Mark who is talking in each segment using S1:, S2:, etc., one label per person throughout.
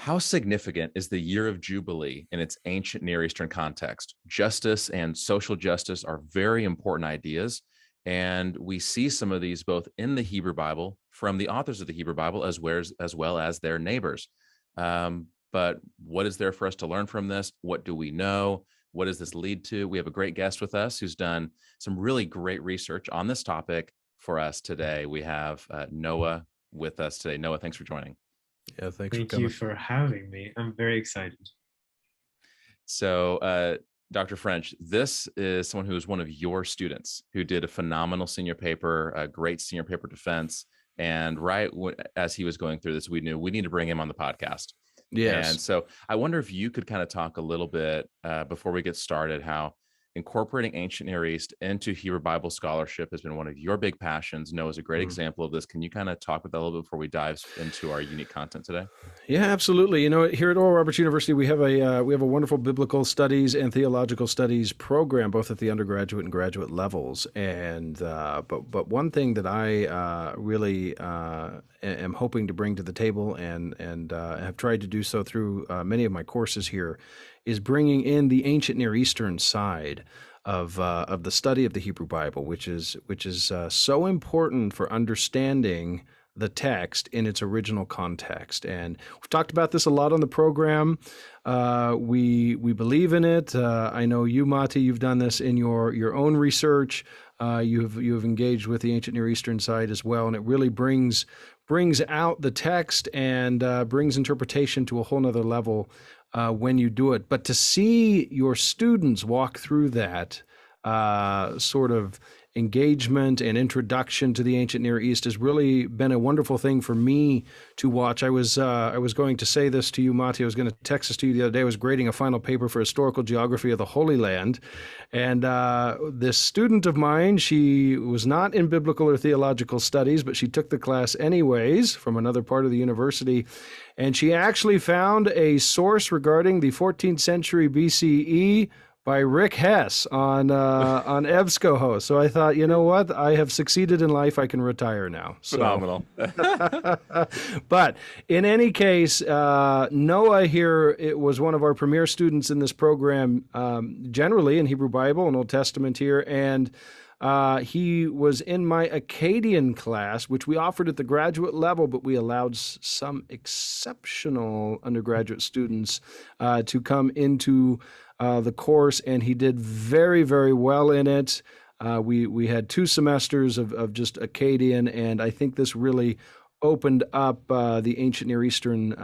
S1: How significant is the Year of Jubilee in its ancient Near Eastern context? Justice and social justice are very important ideas, and we see some of these both in the Hebrew Bible from the authors of the Hebrew Bible as well as their neighbors. But what is there for us to learn from this? What do we know? What does this lead to? We have a great guest with us who's done some really great research on this topic for us today. We have Noah with us today. Noah, thanks for joining.
S2: Yeah, thanks for
S3: Thank
S2: coming.
S3: you for having me. I'm very excited.
S1: So, Dr. French, this is someone who is one of your students who did a phenomenal senior paper, a great senior paper defense. And as he was going through this, we knew we need to bring him on the podcast.
S2: Yes.
S1: And so I wonder if you could kind of talk a little bit before we get started, how incorporating ancient Near East into Hebrew Bible scholarship has been one of your big passions. Noah's a great example of this. Can you kind of talk about that a little bit before we dive into our unique content today?
S2: Yeah, absolutely. You know, here at Oral Roberts University, we have a wonderful biblical studies and theological studies program, both at the undergraduate and graduate levels. And but one thing that I really am hoping to bring to the table, and have tried to do so through many of my courses here, is bringing in the ancient Near Eastern side of the study of the Hebrew Bible, which is so important for understanding the text in its original context. And we've talked about this a lot on the program. We believe in it. I know you, Mati, you've done this in your own research. You've engaged with the ancient Near Eastern side as well, and it really brings out the text and brings interpretation to a whole nother level when you do it. But to see your students walk through that sort of engagement and introduction to the ancient Near East has really been a wonderful thing for me to watch. I was going to say this to you, Mati. I was going to text this to you the other day. I was grading a final paper for historical geography of the Holy Land, and this student of mine, she was not in biblical or theological studies, but she took the class anyways from another part of the university, and she actually found a source regarding the 14th century BCE by Rick Hess on EBSCOhost. So I thought, you know what? I have succeeded in life. I can retire now. So.
S1: Phenomenal.
S2: But in any case, Noah here, it was one of our premier students in this program, generally in Hebrew Bible and Old Testament here. And he was in my Akkadian class, which we offered at the graduate level, but we allowed some exceptional undergraduate students to come into the course, and he did very, very well in it. We had 2 semesters of just Akkadian, and I think this really opened up the ancient Near Eastern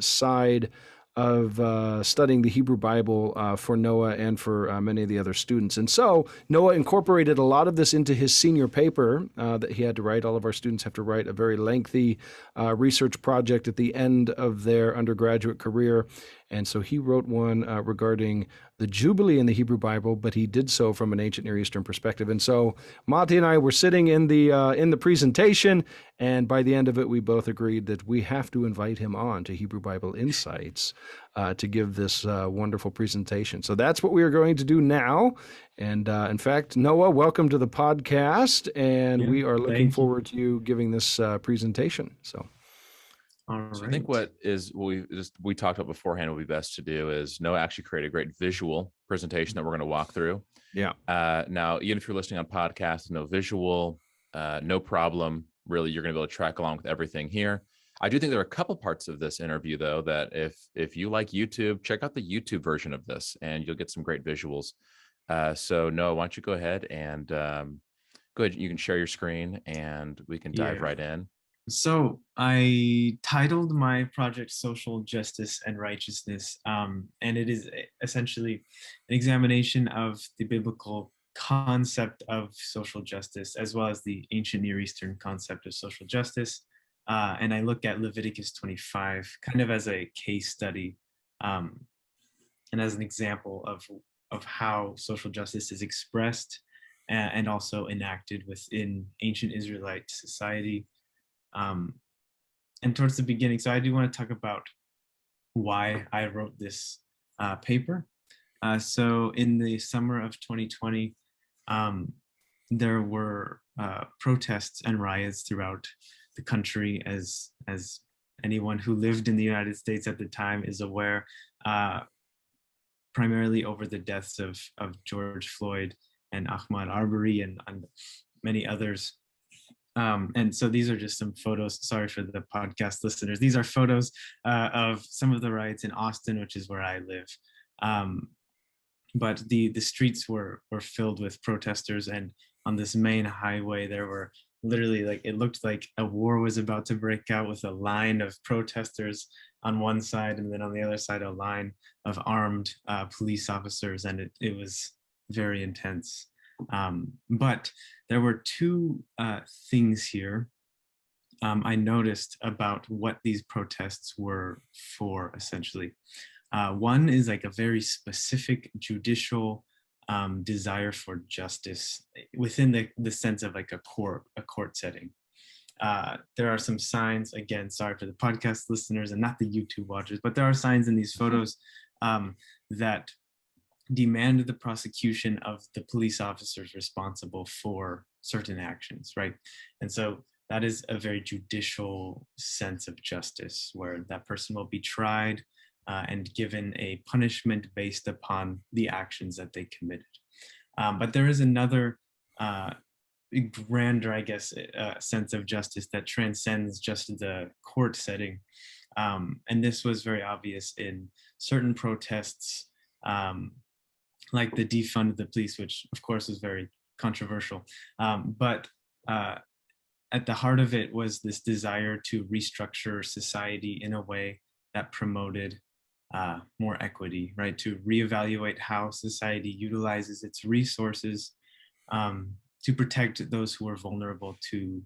S2: side of studying the Hebrew Bible for Noah and for many of the other students. And so Noah incorporated a lot of this into his senior paper that he had to write. All of our students have to write a very lengthy research project at the end of their undergraduate career. And so he wrote one regarding the Jubilee in the Hebrew Bible, but he did so from an ancient Near Eastern perspective. And so Mati and I were sitting in the presentation, and by the end of it, we both agreed that we have to invite him on to Hebrew Bible Insights to give this wonderful presentation. So that's what we are going to do now. And in fact, Noah, welcome to the podcast, and we are looking forward to you giving this presentation. So.
S1: So I think what we talked about beforehand would be best to do is Noah actually create a great visual presentation that we're going to walk through.
S2: Yeah.
S1: Now, even if you're listening on podcast, no visual, no problem. Really, you're going to be able to track along with everything here. I do think there are a couple parts of this interview, though, that if you like YouTube, check out the YouTube version of this, and you'll get some great visuals. So Noah, why don't you go ahead and go ahead. You can share your screen, and we can dive right in.
S3: So I titled my project Social Justice and Righteousness, and it is essentially an examination of the biblical concept of social justice, as well as the ancient Near Eastern concept of social justice. And I look at Leviticus 25 kind of as a case study and as an example of how social justice is expressed and also enacted within ancient Israelite society. And towards the beginning, so I do want to talk about why I wrote this paper. So in the summer of 2020, there were protests and riots throughout the country as anyone who lived in the United States at the time is aware, primarily over the deaths of George Floyd and Ahmaud Arbery and many others. And so these are just some photos. Sorry for the podcast listeners. These are photos of some of the riots in Austin, which is where I live. But the streets were filled with protesters, and on this main highway, there were literally, like, it looked like a war was about to break out, with a line of protesters on one side, and then on the other side, a line of armed police officers, and it was very intense. But there were two things here I noticed about what these protests were for, essentially. One is like a very specific judicial desire for justice within the sense of like a court setting. There are some signs, again, sorry for the podcast listeners and not the YouTube watchers, but there are signs in these photos that demand the prosecution of the police officers responsible for certain actions, right? And so that is a very judicial sense of justice, where that person will be tried and given a punishment based upon the actions that they committed. But there is another grander, I guess, sense of justice that transcends just the court setting. And this was very obvious in certain protests, like the defund of the police, which of course was very controversial. But at the heart of it was this desire to restructure society in a way that promoted more equity, right? To reevaluate how society utilizes its resources to protect those who are vulnerable to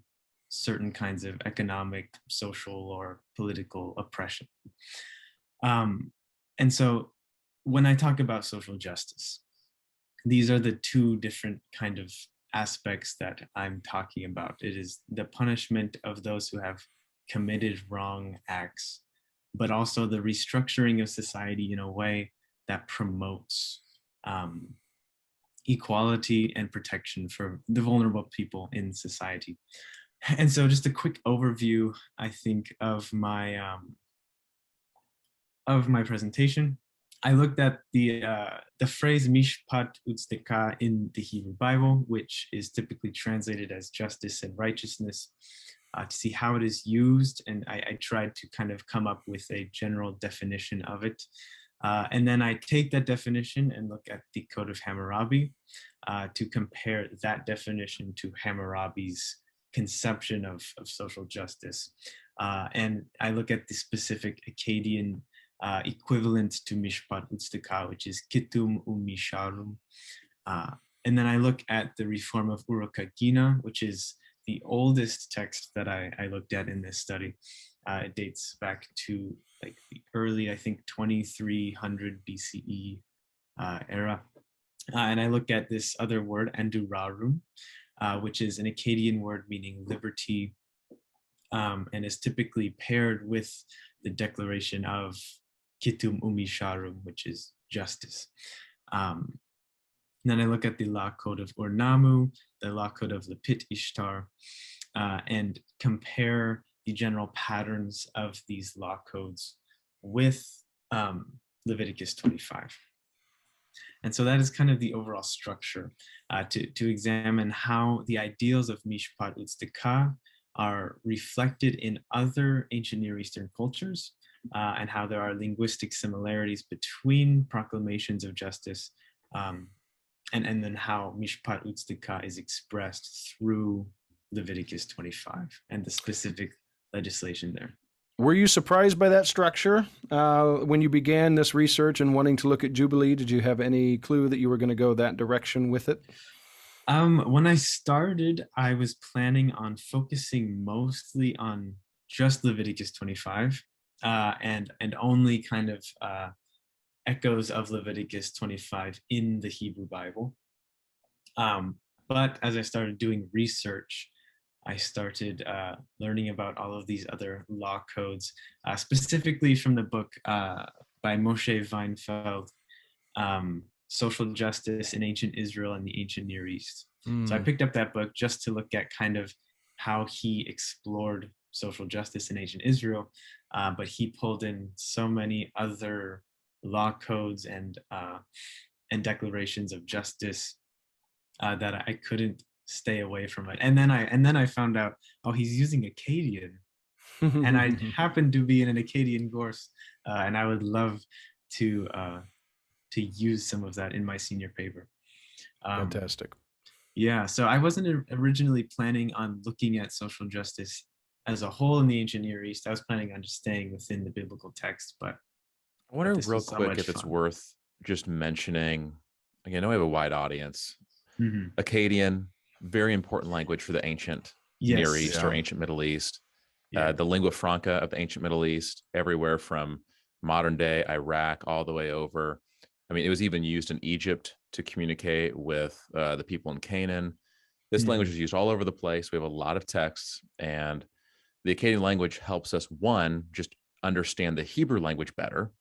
S3: certain kinds of economic, social, or political oppression. And so when I talk about social justice, these are the two different kind of aspects that I'm talking about. It is the punishment of those who have committed wrong acts, but also the restructuring of society in a way that promotes equality and protection for the vulnerable people in society. And so just a quick overview, I think, of my presentation. I looked at the phrase mishpat utzedakah in the Hebrew Bible, which is typically translated as justice and righteousness, to see how it is used. And I tried to kind of come up with a general definition of it. And then I take that definition and look at the Code of Hammurabi to compare that definition to Hammurabi's conception of social justice. And I look at the specific Akkadian equivalent to Mishpat Utzedakah, which is Kitum Umisharum. And then I look at the Reform of Urukagina, which is the oldest text that I looked at in this study. It dates back to like the early, I think, 2300 BCE era. And I look at this other word, Andurarum, which is an Akkadian word meaning liberty, and is typically paired with the declaration of Kitum Umisharum, which is justice. Then I look at the law code of Ur-Nammu, the law code of Lepit Ishtar, and compare the general patterns of these law codes with Leviticus 25. And so that is kind of the overall structure to examine how the ideals of Mishpat Utzedakah are reflected in other ancient Near Eastern cultures, and how there are linguistic similarities between proclamations of justice, and then how Mishpat Utzedakah is expressed through Leviticus 25 and the specific legislation there.
S2: Were you surprised by that structure when you began this research and wanting to look at Jubilee? Did you have any clue that you were going to go that direction with it?
S3: When I started, I was planning on focusing mostly on just Leviticus 25 and only kind of echoes of Leviticus 25 in the Hebrew Bible. But as I started doing research, I started learning about all of these other law codes, specifically from the book by Moshe Weinfeld, Social Justice in Ancient Israel and the Ancient Near East. So I picked up that book just to look at kind of how he explored social justice in ancient Israel. but he pulled in so many other law codes and declarations of justice that I couldn't stay away from it. And then I found out, oh, he's using Akkadian, and I happened to be in an Akkadian course, and I would love to use some of that in my senior paper.
S2: Fantastic.
S3: Yeah, so I wasn't originally planning on looking at social justice as a whole in the ancient Near East. I was planning on just staying within the biblical text, but
S1: I wonder
S3: this
S1: real
S3: was so
S1: quick
S3: much
S1: if it's
S3: fun.
S1: worth just mentioning. Again, I know we have a wide audience.
S3: Mhm.
S1: Akkadian, very important language for the ancient Near
S3: Yes.
S1: East or ancient Middle East.
S3: Yeah.
S1: The lingua franca of the ancient Middle East, everywhere from modern day Iraq all the way over. I mean, it was even used in Egypt to communicate with the people in Canaan. This
S3: Mhm.
S1: language is used all over the place. We have a lot of texts, and the Akkadian language helps us, one, just understand the Hebrew language better,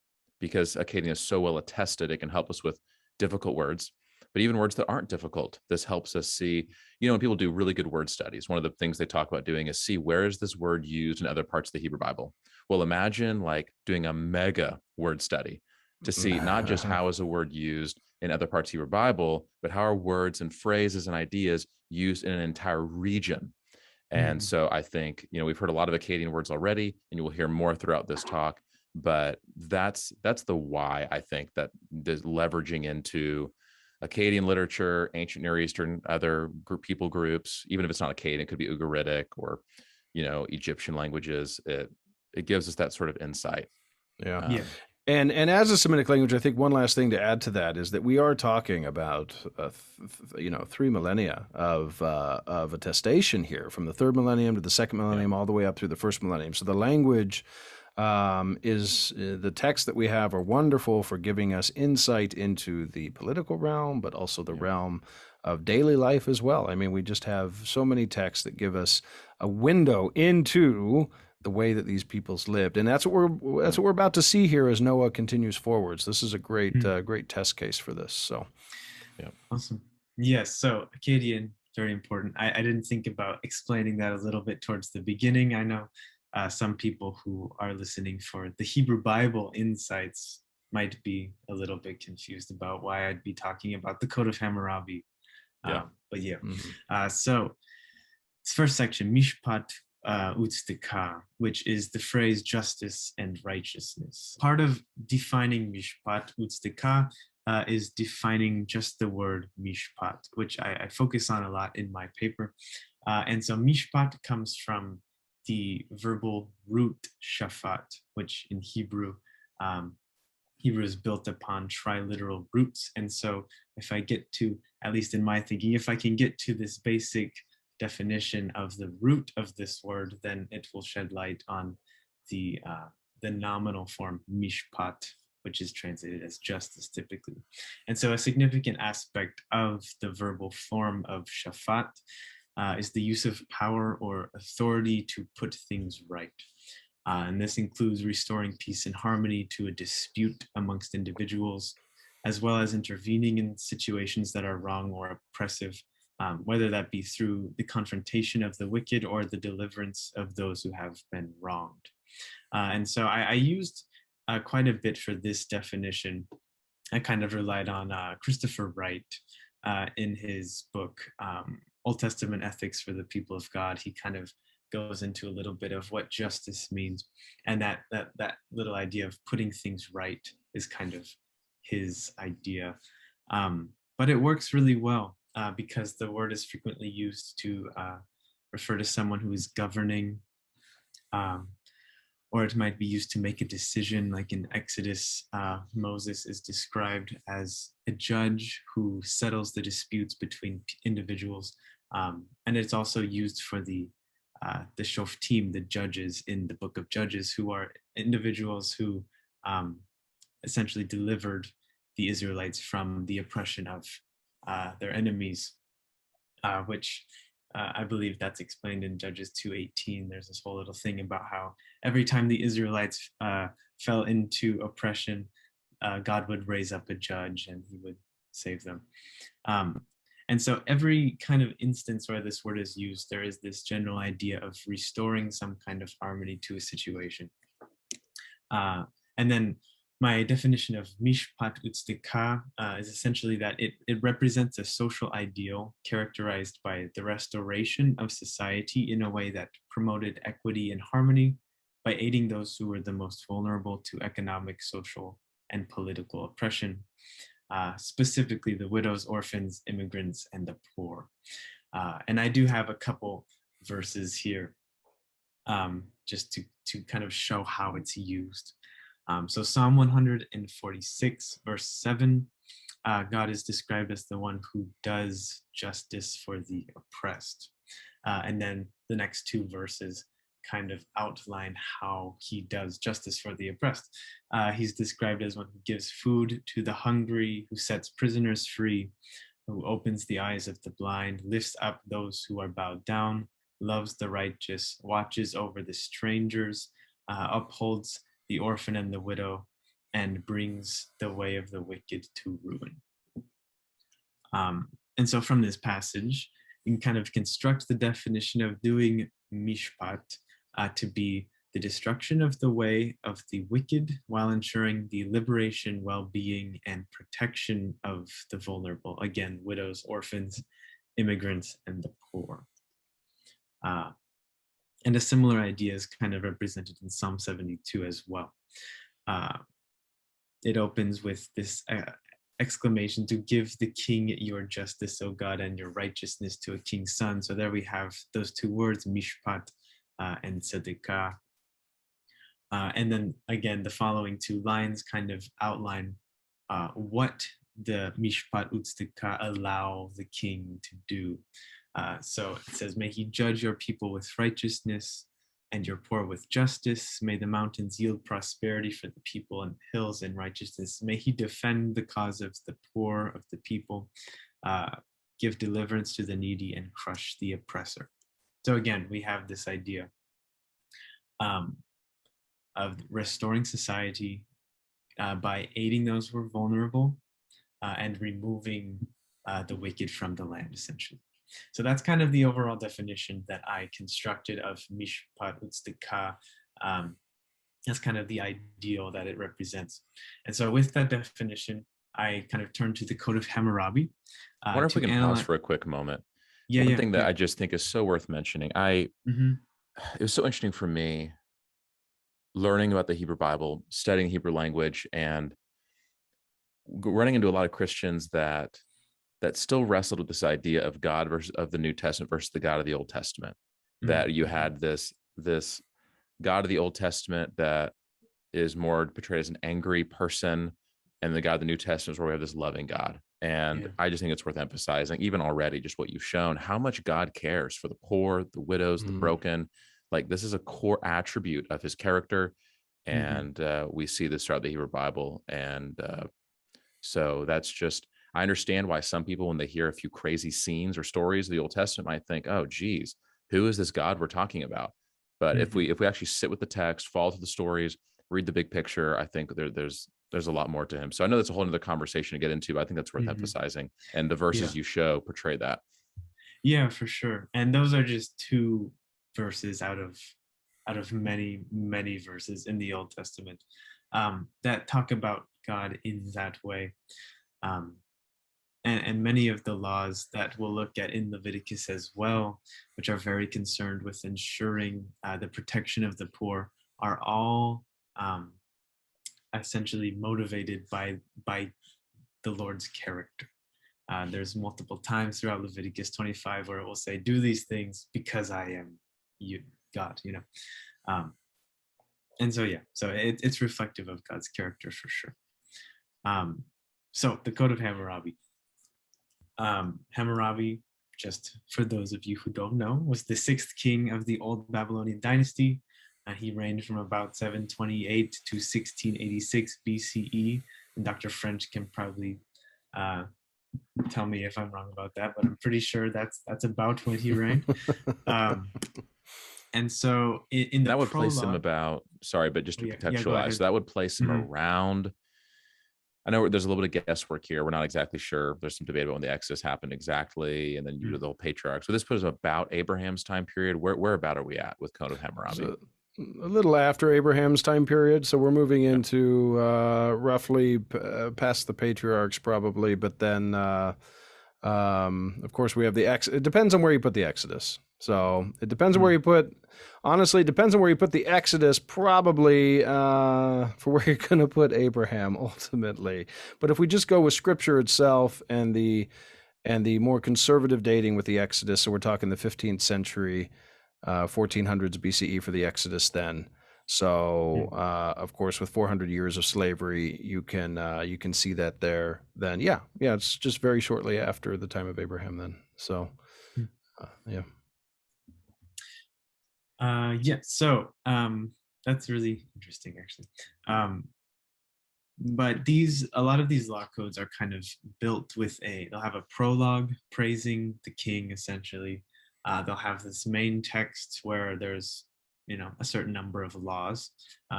S1: because Akkadian is so well attested, it can help us with difficult words, but even words that aren't difficult. This helps us see, when people do really good word studies, one of the things they talk about doing is see, where is this word used in other parts of the Hebrew Bible? Well, imagine like doing a mega word study to see not just how is a word used in other parts of the Hebrew Bible, but how are words and phrases and ideas used in an entire region. And
S3: Mhm.
S1: so I think, we've heard a lot of Akkadian words already, and you will hear more throughout this talk. But that's the why I think that this leveraging into Akkadian literature, ancient Near Eastern, other people groups, even if it's not Akkadian, it could be Ugaritic or, Egyptian languages. It gives us that sort of insight.
S2: Yeah.
S3: Yeah.
S2: And as a Semitic language, I think one last thing to add to that is that we are talking about 3 millennia of attestation here, from the third millennium to the second millennium, all the way up through the first millennium. So the language is the texts that we have are wonderful for giving us insight into the political realm, but also the realm of daily life as well. I mean, we just have so many texts that give us a window into the way that these peoples lived, and that's what we're about to see here as Noah continues forwards. This is a great great test case for this. So,
S1: yeah,
S3: awesome. Yes, so Akkadian, very important. I didn't think about explaining that a little bit towards the beginning. I know some people who are listening for the Hebrew Bible insights might be a little bit confused about why I'd be talking about the Code of Hammurabi. But yeah, so this first section, Mishpat Utstika, which is the phrase justice and righteousness. Part of defining Mishpat Utstika is defining just the word Mishpat, which I focus on a lot in my paper. And so Mishpat comes from the verbal root shafat, which in Hebrew is built upon triliteral roots. And so if I get to, at least in my thinking, if I can get to this basic definition of the root of this word, then it will shed light on the nominal form mishpat, which is translated as justice typically. And so a significant aspect of the verbal form of shafat is the use of power or authority to put things right. And this includes restoring peace and harmony to a dispute amongst individuals, as well as intervening in situations that are wrong or oppressive, whether that be through the confrontation of the wicked or the deliverance of those who have been wronged. And so I used quite a bit for this definition. I kind of relied on Christopher Wright in his book, Old Testament Ethics for the People of God. He kind of goes into a little bit of what justice means, and that little idea of putting things right is kind of his idea. But it works really well because the word is frequently used to refer to someone who is governing, or it might be used to make a decision. Like in Exodus, Moses is described as a judge who settles the disputes between individuals, and it's also used for the shoftim, the judges in the book of Judges, who are individuals who essentially delivered the Israelites from the oppression of their enemies, which I believe that's explained in Judges 2:18. There's this whole little thing about how every time the Israelites fell into oppression, God would raise up a judge and he would save them. And so every kind of instance where this word is used, there is this general idea of restoring some kind of harmony to a situation. And then my definition of mishpat utstika is essentially that it represents a social ideal characterized by the restoration of society in a way that promoted equity and harmony by aiding those who were the most vulnerable to economic, social, and political oppression, specifically the widows, orphans, immigrants, and the poor. And I do have a couple verses here just to kind of show how it's used. So Psalm 146, verse 7, God is described as the one who does justice for the oppressed. And then the next two verses kind of outline how he does justice for the oppressed. He's described as one who gives food to the hungry, who sets prisoners free, who opens the eyes of the blind, lifts up those who are bowed down, loves the righteous, watches over the strangers, upholds the orphan and the widow, and brings the way of the wicked to ruin. And so from this passage, you can kind of construct the definition of doing mishpat to be the destruction of the way of the wicked while ensuring the liberation, well-being, and protection of the vulnerable. Again, widows, orphans, immigrants, and the poor. And a similar idea is kind of represented in Psalm 72 as well. It opens with this exclamation, to give the king your justice, O God, and your righteousness to a king's son. So there we have those two words, mishpat and tzedekah. And then again, the following two lines kind of outline what the mishpat utzedekah allow the king to do. So it says, may he judge your people with righteousness and your poor with justice. May the mountains yield prosperity for the people and hills in righteousness. May he defend the cause of the poor of the people, give deliverance to the needy, and crush the oppressor. So again, we have this idea of restoring society by aiding those who are vulnerable and removing the wicked from the land, essentially. So that's kind of the overall definition that I constructed of mishpat utzedekah. That's kind of the ideal that it represents. And so with that definition, I kind of turned to the Code of Hammurabi.
S1: I wonder if we can pause for a quick moment. One thing that I just think is so worth mentioning. It was so interesting for me learning about the Hebrew Bible, studying Hebrew language, and running into a lot of Christians that still wrestled with this idea of God versus of the New Testament versus the God of the Old Testament. That you had this God of the Old Testament that is more portrayed as an angry person, and the God of the New Testament is where we have this loving God. And I just think it's worth emphasizing, even already, just what you've shown, how much God cares for the poor, the widows, the broken. Like, this is a core attribute of his character. And we see this throughout the Hebrew Bible. And so that's just, I understand why some people, when they hear a few crazy scenes or stories of the Old Testament, might think, oh, geez, who is this God we're talking about? But if we actually sit with the text, follow through the stories, read the big picture, I think there's a lot more to him. So I know that's a whole other conversation to get into, but I think that's worth emphasizing. And the verses you show portray that.
S3: Yeah, for sure. And those are just two verses out of many, many verses in the Old Testament that talk about God in that way. And many of the laws that we'll look at in Leviticus as well, which are very concerned with ensuring the protection of the poor, are all essentially motivated by the Lord's character. There's multiple times throughout Leviticus 25 where it will say, do these things because I am you, God, you know. And so, so it's reflective of God's character for sure. So the Code of Hammurabi. Hammurabi, just for those of you who don't know, was the 6th king of the Old Babylonian dynasty. He reigned from about 728 to 1686 BCE. And Dr. French can probably tell me if I'm wrong about that, but I'm pretty sure that's about when he reigned. And so in the
S1: that would
S3: prologue,
S1: place him about, sorry, but just to contextualize, so that would place him around, I know there's a little bit of guesswork here. We're not exactly sure. There's some debate about when the Exodus happened exactly, and then you do the whole patriarch. So this puts about Abraham's time period. Where about are we at with Code of Hammurabi?
S2: a little after Abraham's time period. So we're moving into roughly past the patriarchs, probably. But then, of course, we have the It depends on where you put the Exodus. So it depends on where you put. Honestly, it depends on where you put the Exodus. Probably for where you're going to put Abraham ultimately. But if we just go with Scripture itself and the more conservative dating with the Exodus, so we're talking the 15th century. 1400s BCE for the Exodus then. So, of course, with 400 years of slavery, you can see that there. Then, yeah, it's just very shortly after the time of Abraham. Then, so, yeah.
S3: So that's really interesting, actually. But a lot of these law codes are kind of built with they'll have a prologue praising the king, essentially. They'll have this main text where there's, a certain number of laws.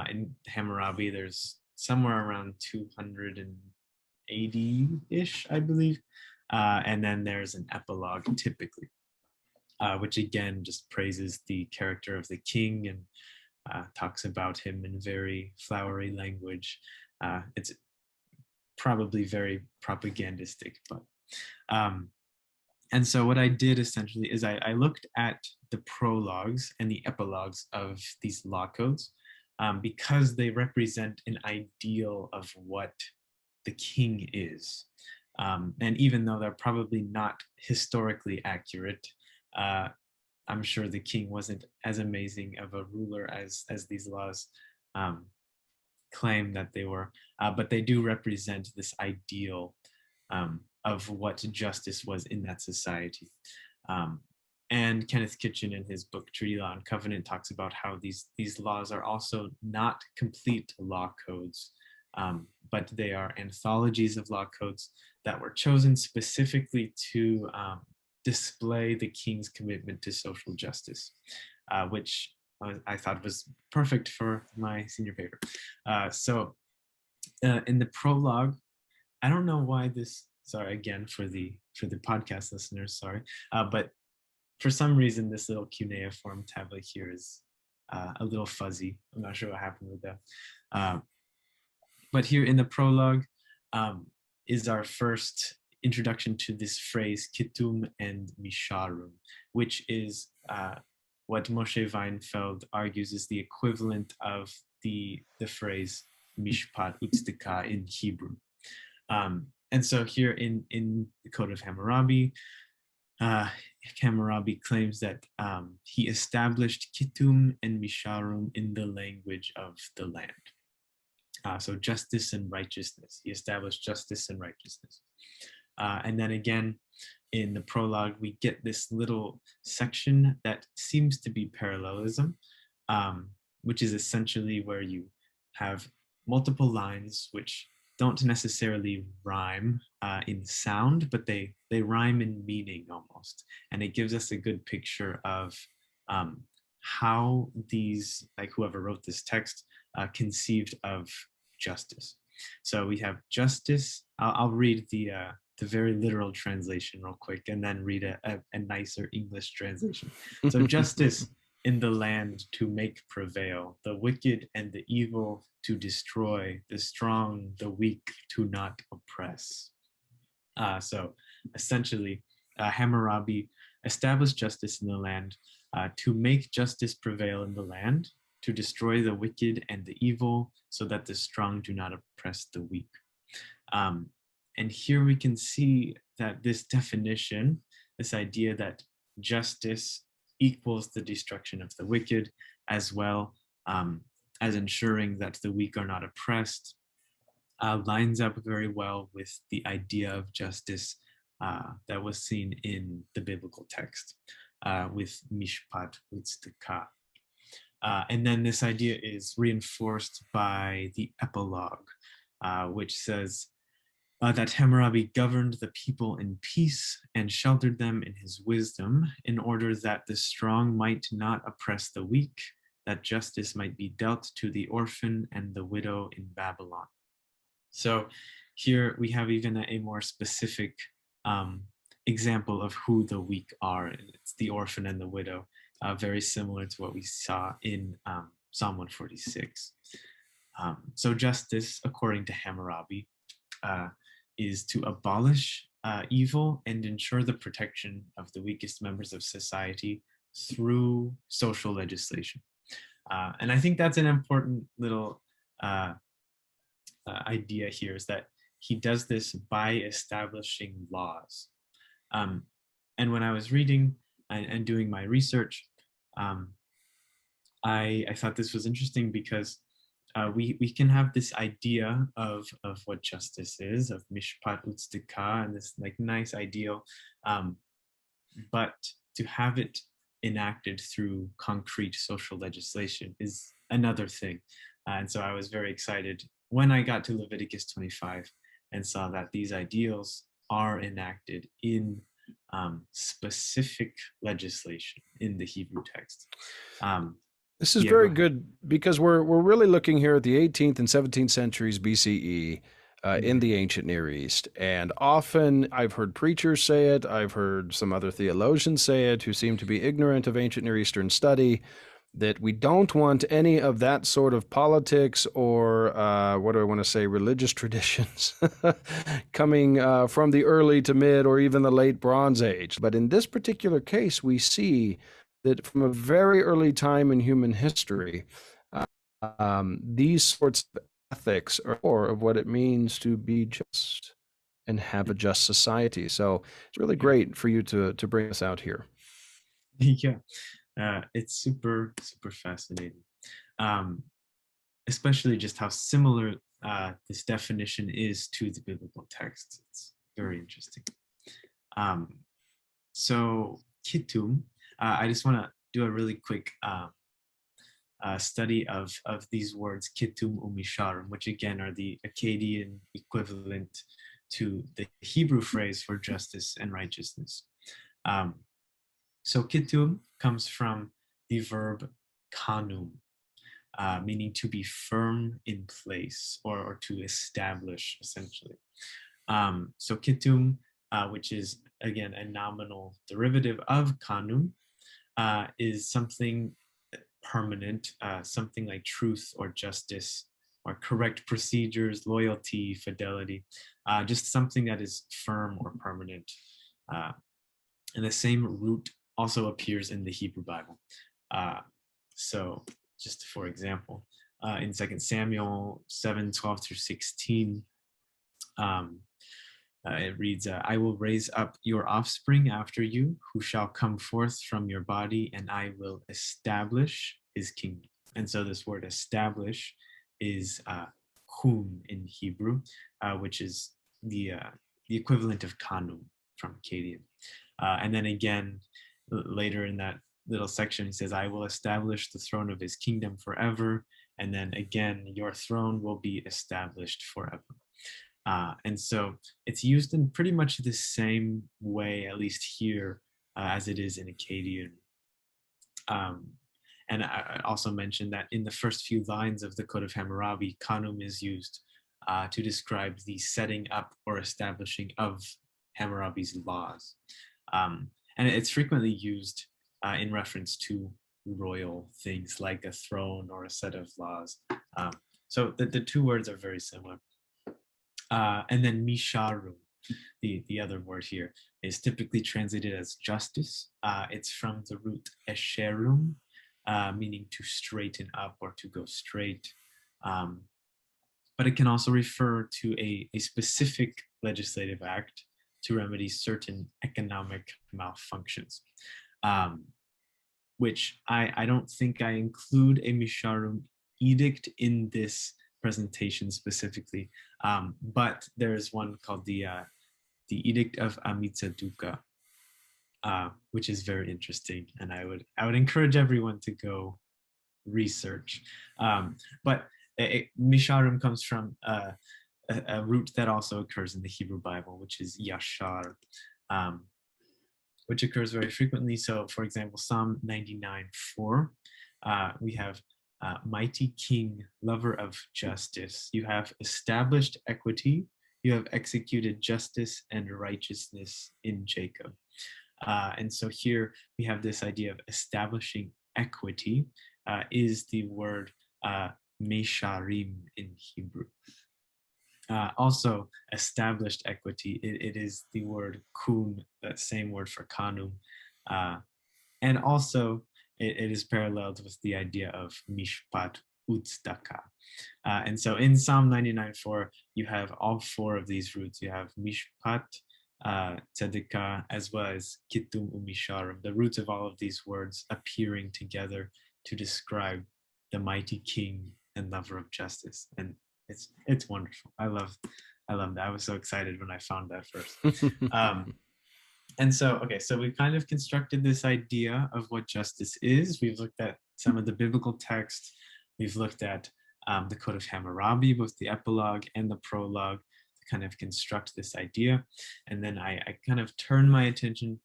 S3: In Hammurabi, there's somewhere around 280-ish, I believe. And then there's an epilogue, typically, which again just praises the character of the king and talks about him in very flowery language. It's probably very propagandistic, but and so what I did essentially is I looked at the prologues and the epilogues of these law codes because they represent an ideal of what the king is. And even though they're probably not historically accurate, I'm sure the king wasn't as amazing of a ruler as these laws claim that they were, but they do represent this ideal of what justice was in that society. And Kenneth Kitchen, in his book Treaty Law and Covenant, talks about how these laws are also not complete law codes, but they are anthologies of law codes that were chosen specifically to display the king's commitment to social justice, which I thought was perfect for my senior paper. So in the prologue, I don't know why this, sorry again for the podcast listeners, sorry, but for some reason this little cuneiform tablet here is a little fuzzy. I'm not sure what happened with that. But here in the prologue is our first introduction to this phrase Kittum and Misharum, which is what Moshe Weinfeld argues is the equivalent of the phrase Mishpat Utstika in Hebrew. And so here in the Code of Hammurabi, Hammurabi claims that he established Kittum and Misharum in the language of the land. So justice and righteousness. He established justice and righteousness. And then again, in the prologue, we get this little section that seems to be parallelism, which is essentially where you have multiple lines which don't necessarily rhyme in sound, but they rhyme in meaning almost. And it gives us a good picture of how these, like whoever wrote this text, conceived of justice. So we have justice. I'll read the very literal translation real quick and then read a nicer English translation. So justice in the land to make prevail, the wicked and the evil to destroy, the strong, the weak to not oppress. So essentially, Hammurabi established justice in the land to make justice prevail in the land, to destroy the wicked and the evil so that the strong do not oppress the weak. And here we can see that this definition, this idea that justice equals the destruction of the wicked, as well as ensuring that the weak are not oppressed, lines up very well with the idea of justice that was seen in the biblical text with Mishpat Utstika. And then this idea is reinforced by the epilogue, which says that Hammurabi governed the people in peace and sheltered them in his wisdom in order that the strong might not oppress the weak, that justice might be dealt to the orphan and the widow in Babylon. So here we have even a more specific example of who the weak are. It's the orphan and the widow, very similar to what we saw in Psalm 146. So justice, according to Hammurabi, is to abolish evil and ensure the protection of the weakest members of society through social legislation. And I think that's an important little idea here, is that he does this by establishing laws. And when I was reading and doing my research, I thought this was interesting because we can have this idea of what justice is, of mishpat utstika, and this like nice ideal, but to have it enacted through concrete social legislation is another thing. And so I was very excited when I got to Leviticus 25 and saw that these ideals are enacted in specific legislation in the Hebrew text.
S2: This is very good, because we're really looking here at the 18th and 17th centuries BCE in the ancient Near East. And often I've heard preachers say it, I've heard some other theologians say it who seem to be ignorant of ancient Near Eastern study, that we don't want any of that sort of politics or, what do I want to say, religious traditions coming from the early to mid or even the late Bronze Age. But in this particular case, we see that from a very early time in human history, these sorts of ethics are core of what it means to be just and have a just society. So it's really great for you to bring us out here.
S3: Yeah, it's super, super fascinating, especially just how similar this definition is to the biblical text. It's very interesting. So Kittum, I just want to do a really quick study of these words, Kittum umisharim, which again are the Akkadian equivalent to the Hebrew phrase for justice and righteousness. So Kittum comes from the verb kanum, meaning to be firm in place or to establish, essentially. So Kittum, which is again a nominal derivative of kanum, is something permanent, something like truth or justice or correct procedures, loyalty, fidelity, just something that is firm or permanent. And the same root also appears in the Hebrew Bible. So just for example, in 2 Samuel 7:12 through 16, it reads, I will raise up your offspring after you, who shall come forth from your body, and I will establish his kingdom. And so this word establish is kun in Hebrew, which is the equivalent of kanum from Akkadian. And then again, later in that little section, he says, I will establish the throne of his kingdom forever. And then again, your throne will be established forever. And so it's used in pretty much the same way, at least here, as it is in Akkadian. And I also mentioned that in the first few lines of the Code of Hammurabi, kanum is used to describe the setting up or establishing of Hammurabi's laws. And it's frequently used in reference to royal things like a throne or a set of laws. So the two words are very similar. And then misharum, the other word here, is typically translated as justice. It's from the root esherum, meaning to straighten up or to go straight. But it can also refer to a specific legislative act to remedy certain economic malfunctions, which I don't think I include a misharum edict in this presentation specifically, but there is one called the Edict of Amitsaduka, which is very interesting, and I would encourage everyone to go research. But misharim comes from a root that also occurs in the Hebrew Bible, which is yashar, which occurs very frequently. So, for example, Psalm 99:4, we have mighty king, lover of justice. You have established equity. You have executed justice and righteousness in Jacob. And so here we have this idea of establishing equity, is the word mesharim in Hebrew. Also, established equity, it is the word kun, that same word for kanum. And also, it is paralleled with the idea of mishpat utstaka. And so in Psalm 99:4, you have all four of these roots. You have mishpat, tzedekah, as well as kitum umisharim, the roots of all of these words appearing together to describe the mighty king and lover of justice. And it's wonderful. I love that. I was so excited when I found that first. And so, okay, so we've kind of constructed this idea of what justice is. We've looked at some of the biblical text. We've looked at the Code of Hammurabi, both the epilogue and the prologue, to kind of construct this idea. And then I kind of turn my attention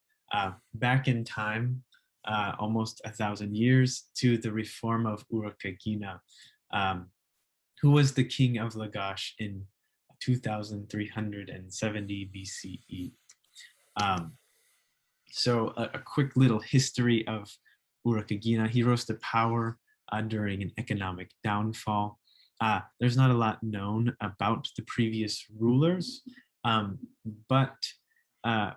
S3: back in time, almost 1,000 years, to the Reform of Urukagina, who was the king of Lagash in 2370 BCE. So a quick little history of Urukagina. He rose to power during an economic downfall. There's not a lot known about the previous rulers, but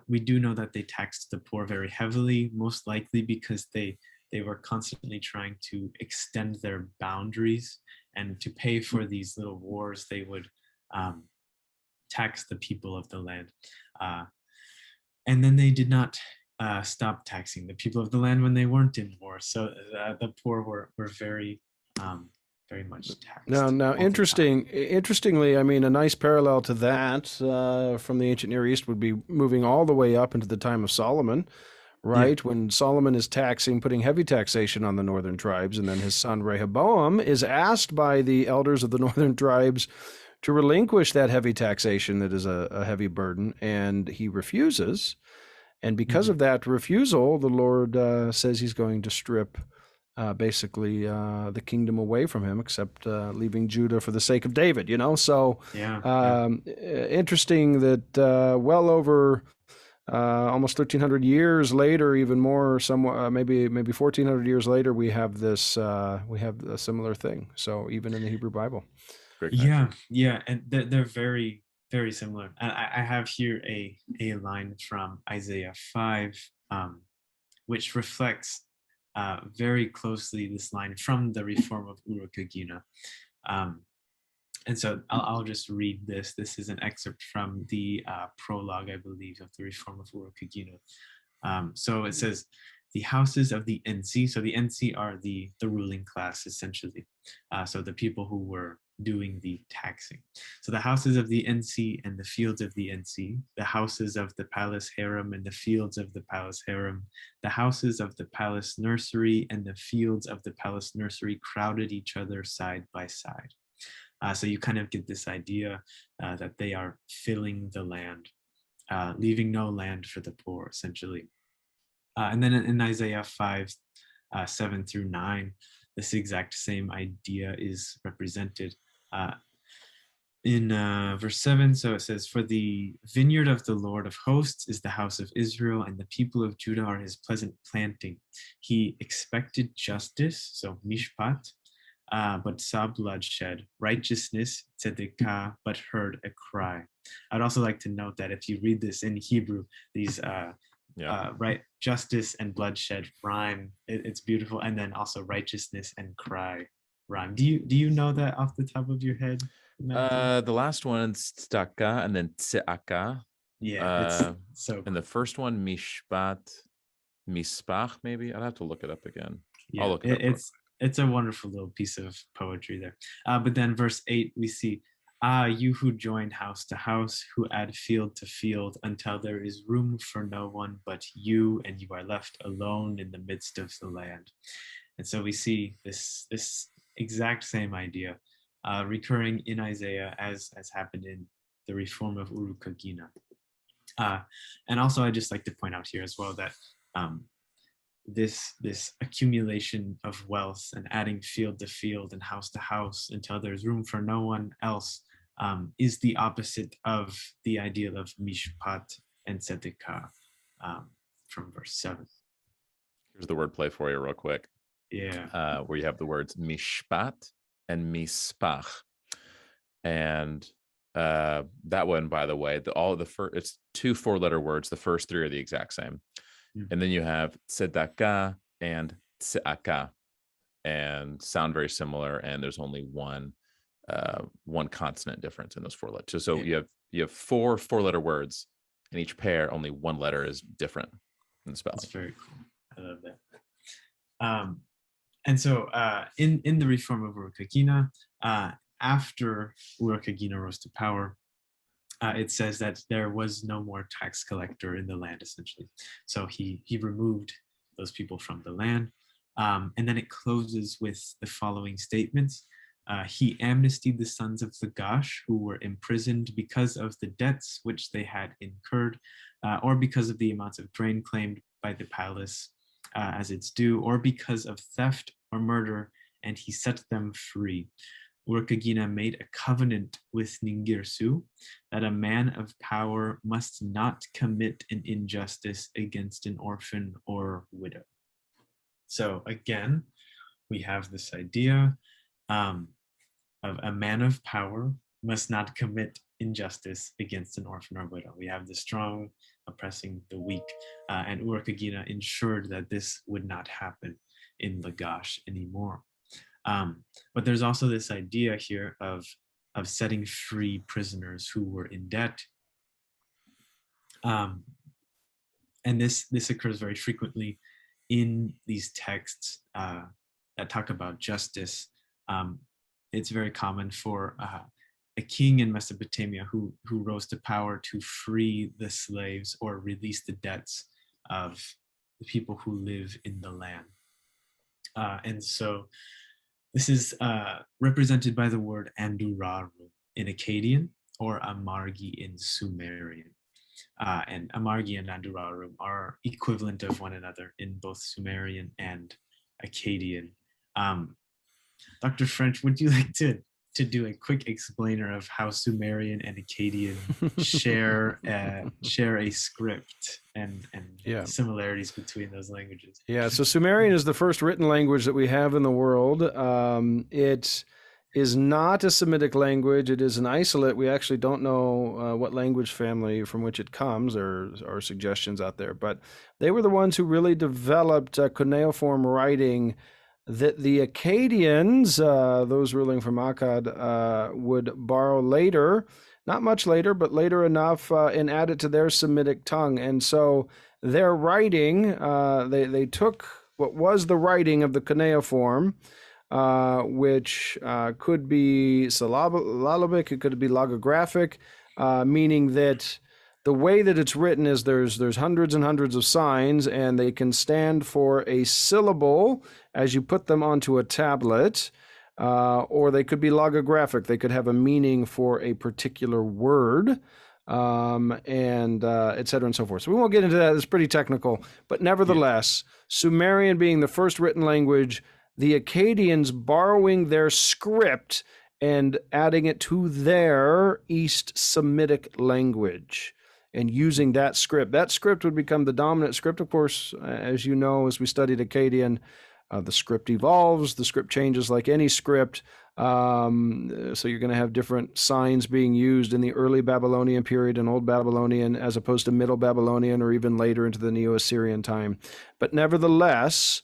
S3: we do know that they taxed the poor very heavily, most likely because they were constantly trying to extend their boundaries, and to pay for these little wars, they would tax the people of the land. And then they did not stop taxing the people of the land when they weren't in war. So the poor were very, very much taxed.
S2: Now, interestingly, I mean, a nice parallel to that from the ancient Near East would be moving all the way up into the time of Solomon, right? Yeah. When Solomon is putting heavy taxation on the northern tribes, and then his son Rehoboam is asked by the elders of the northern tribes to relinquish that heavy taxation that is a heavy burden, and he refuses. And because of that refusal, the Lord says he's going to strip basically the kingdom away from him, except leaving Judah for the sake of David, So interesting that well over almost 1,300 years later, even more, somewhat maybe 1,400 years later, we have this we have a similar thing. So even in the Hebrew Bible.
S3: Yeah, and they're very, very similar. I have here a line from Isaiah 5, which reflects very closely this line from the Reform of Urukagina. And so I'll just read this. This is an excerpt from the prologue, I believe, of the Reform of Urukagina. So it says, the houses of the NC, so the NC are the ruling class, essentially. So the people who were doing the taxing. So the houses of the NC and the fields of the NC, the houses of the palace harem and the fields of the palace harem, the houses of the palace nursery and the fields of the palace nursery crowded each other side by side. So you kind of get this idea that they are filling the land, leaving no land for the poor, essentially. And then in Isaiah 5, 7 through 9, this exact same idea is represented in verse 7. So it says, for the vineyard of the Lord of hosts is the house of Israel, and the people of Judah are his pleasant planting. He expected justice, so mishpat, but saw bloodshed, righteousness, tzedekah, but heard a cry. I'd also like to note that if you read this in Hebrew, these right, justice and bloodshed rhyme. It's beautiful, and then also righteousness and cry rhyme. Do you know that off the top of your head, Matthew?
S1: The last one's staka and then tseaka.
S3: Yeah, so.
S1: And the first one mishpat, mispach, maybe. I'll have to look it up again.
S3: Yeah,
S1: I'll look it up.
S3: It's a wonderful little piece of poetry there. But then verse 8, we see, you who join house to house, who add field to field, until there is room for no one but you, and you are left alone in the midst of the land. And so we see this exact same idea recurring in Isaiah as happened in the Reform of Urukagina. And also, I'd just like to point out here as well that this accumulation of wealth and adding field to field and house to house until there's room for no one else is the opposite of the ideal of mishpat and tzedekah from verse 7.
S1: Here's the wordplay for you real quick.
S3: Yeah.
S1: where you have the words mishpat and mispach. And that one, by the way, it's 2 4-letter words. The first 3 are the exact same. And then you have tzedakah and tzedakah, and sound very similar. And there's only one consonant difference in those 4 letters. So you have 4 4-letter words, and each pair only 1 letter is different in the spelling.
S3: That's very cool. I love that. And so in the Reform of Urukagina, after Urukagina rose to power, it says that there was no more tax collector in the land, essentially. So he removed those people from the land. And then it closes with the following statements. He amnestied the sons of Lagash who were imprisoned because of the debts which they had incurred, or because of the amounts of grain claimed by the palace as its due, or because of theft or murder, and he set them free. Urukagina made a covenant with Ningirsu that a man of power must not commit an injustice against an orphan or widow. So again, we have this idea of a man of power must not commit injustice against an orphan or widow. We have the strong oppressing the weak, and Urukagina ensured that this would not happen in Lagash anymore. But there's also this idea here of setting free prisoners who were in debt. And this occurs very frequently in these texts that talk about justice. It's very common for a king in Mesopotamia who rose to power to free the slaves or release the debts of the people who live in the land. And so this is represented by the word Anduraru in Akkadian or Amargi in Sumerian. And Amargi and Anduraru are equivalent of one another in both Sumerian and Akkadian. Dr. French, would you like to do a quick explainer of how Sumerian and Akkadian share a script and similarities between those languages?
S2: Yeah, so Sumerian is the first written language that we have in the world. It is not a Semitic language. It is an isolate. We actually don't know what language family from which it comes. There are suggestions out there, but they were the ones who really developed cuneiform writing that the Akkadians, those ruling from Akkad, would borrow later, not much later, but later enough, and add it to their Semitic tongue. And so their writing, they took what was the writing of the cuneiform, which could be syllabic, it could be logographic, meaning that the way that it's written is there's hundreds and hundreds of signs, and they can stand for a syllable as you put them onto a tablet, or they could be logographic. They could have a meaning for a particular word, and et cetera and so forth. So we won't get into that. It's pretty technical. But nevertheless, Sumerian being the first written language, the Akkadians borrowing their script and adding it to their East Semitic language and using that script. That script would become the dominant script. Of course, as you know, as we studied Akkadian, the script evolves, the script changes like any script. So you're going to have different signs being used in the early Babylonian period and Old Babylonian as opposed to Middle Babylonian or even later into the Neo-Assyrian time. But nevertheless,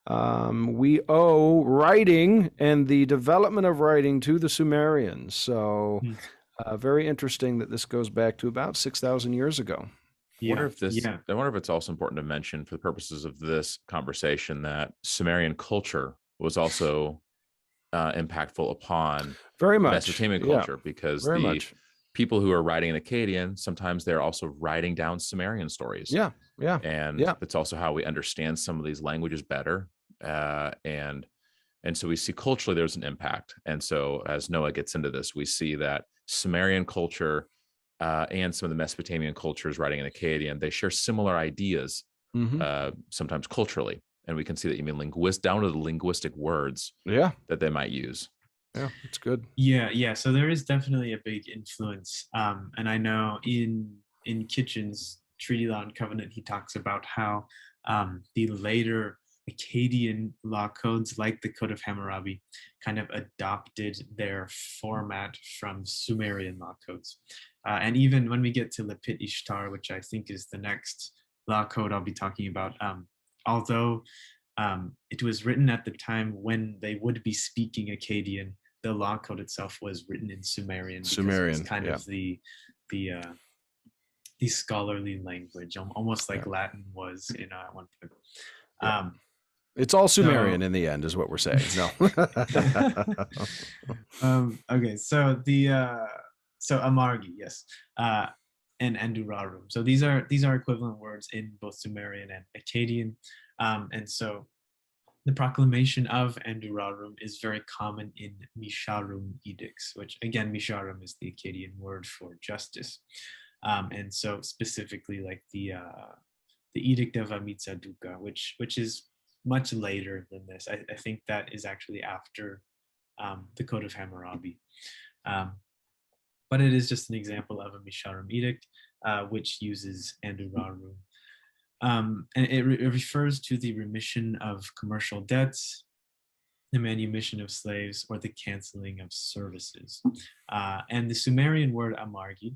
S2: we owe writing and the development of writing to the Sumerians. So very interesting that this goes back to about 6,000 years ago.
S1: I wonder if it's also important to mention for the purposes of this conversation that Sumerian culture was also impactful upon
S2: very much
S1: Mesopotamian culture, because people who are writing in Akkadian, sometimes they're also writing down Sumerian stories. And it's also how we understand some of these languages better. And so we see culturally there's an impact. And so as Noah gets into this, we see that Sumerian culture and some of the Mesopotamian cultures writing in Akkadian, they share similar ideas, sometimes culturally. And we can see that even down to the linguistic words that they might use.
S2: Yeah, it's good.
S3: Yeah. So there is definitely a big influence. And I know in Kitchen's Treaty Law and Covenant, he talks about how the later Akkadian law codes like the Code of Hammurabi kind of adopted their format from Sumerian law codes. And even when we get to Lepit Ishtar, which I think is the next law code I'll be talking about, although it was written at the time when they would be speaking Akkadian, the law code itself was written in Sumerian.
S2: Sumerian,
S3: it was kind of the scholarly language, almost like Latin was, at one point.
S2: It's all Sumerian in the end, is what we're saying. No.
S3: Okay, so so Amargi, yes, and Andurarum. So these are equivalent words in both Sumerian and Akkadian, and so the proclamation of Andurarum is very common in Misharum edicts, which again, Misharum is the Akkadian word for justice, and so specifically like the Edict of Amitsaduka, which is much later than this. I think that is actually after the Code of Hammurabi. But it is just an example of a Misharum edict, which uses Andurarum. And it refers to the remission of commercial debts, the manumission of slaves, or the canceling of services. And the Sumerian word amargi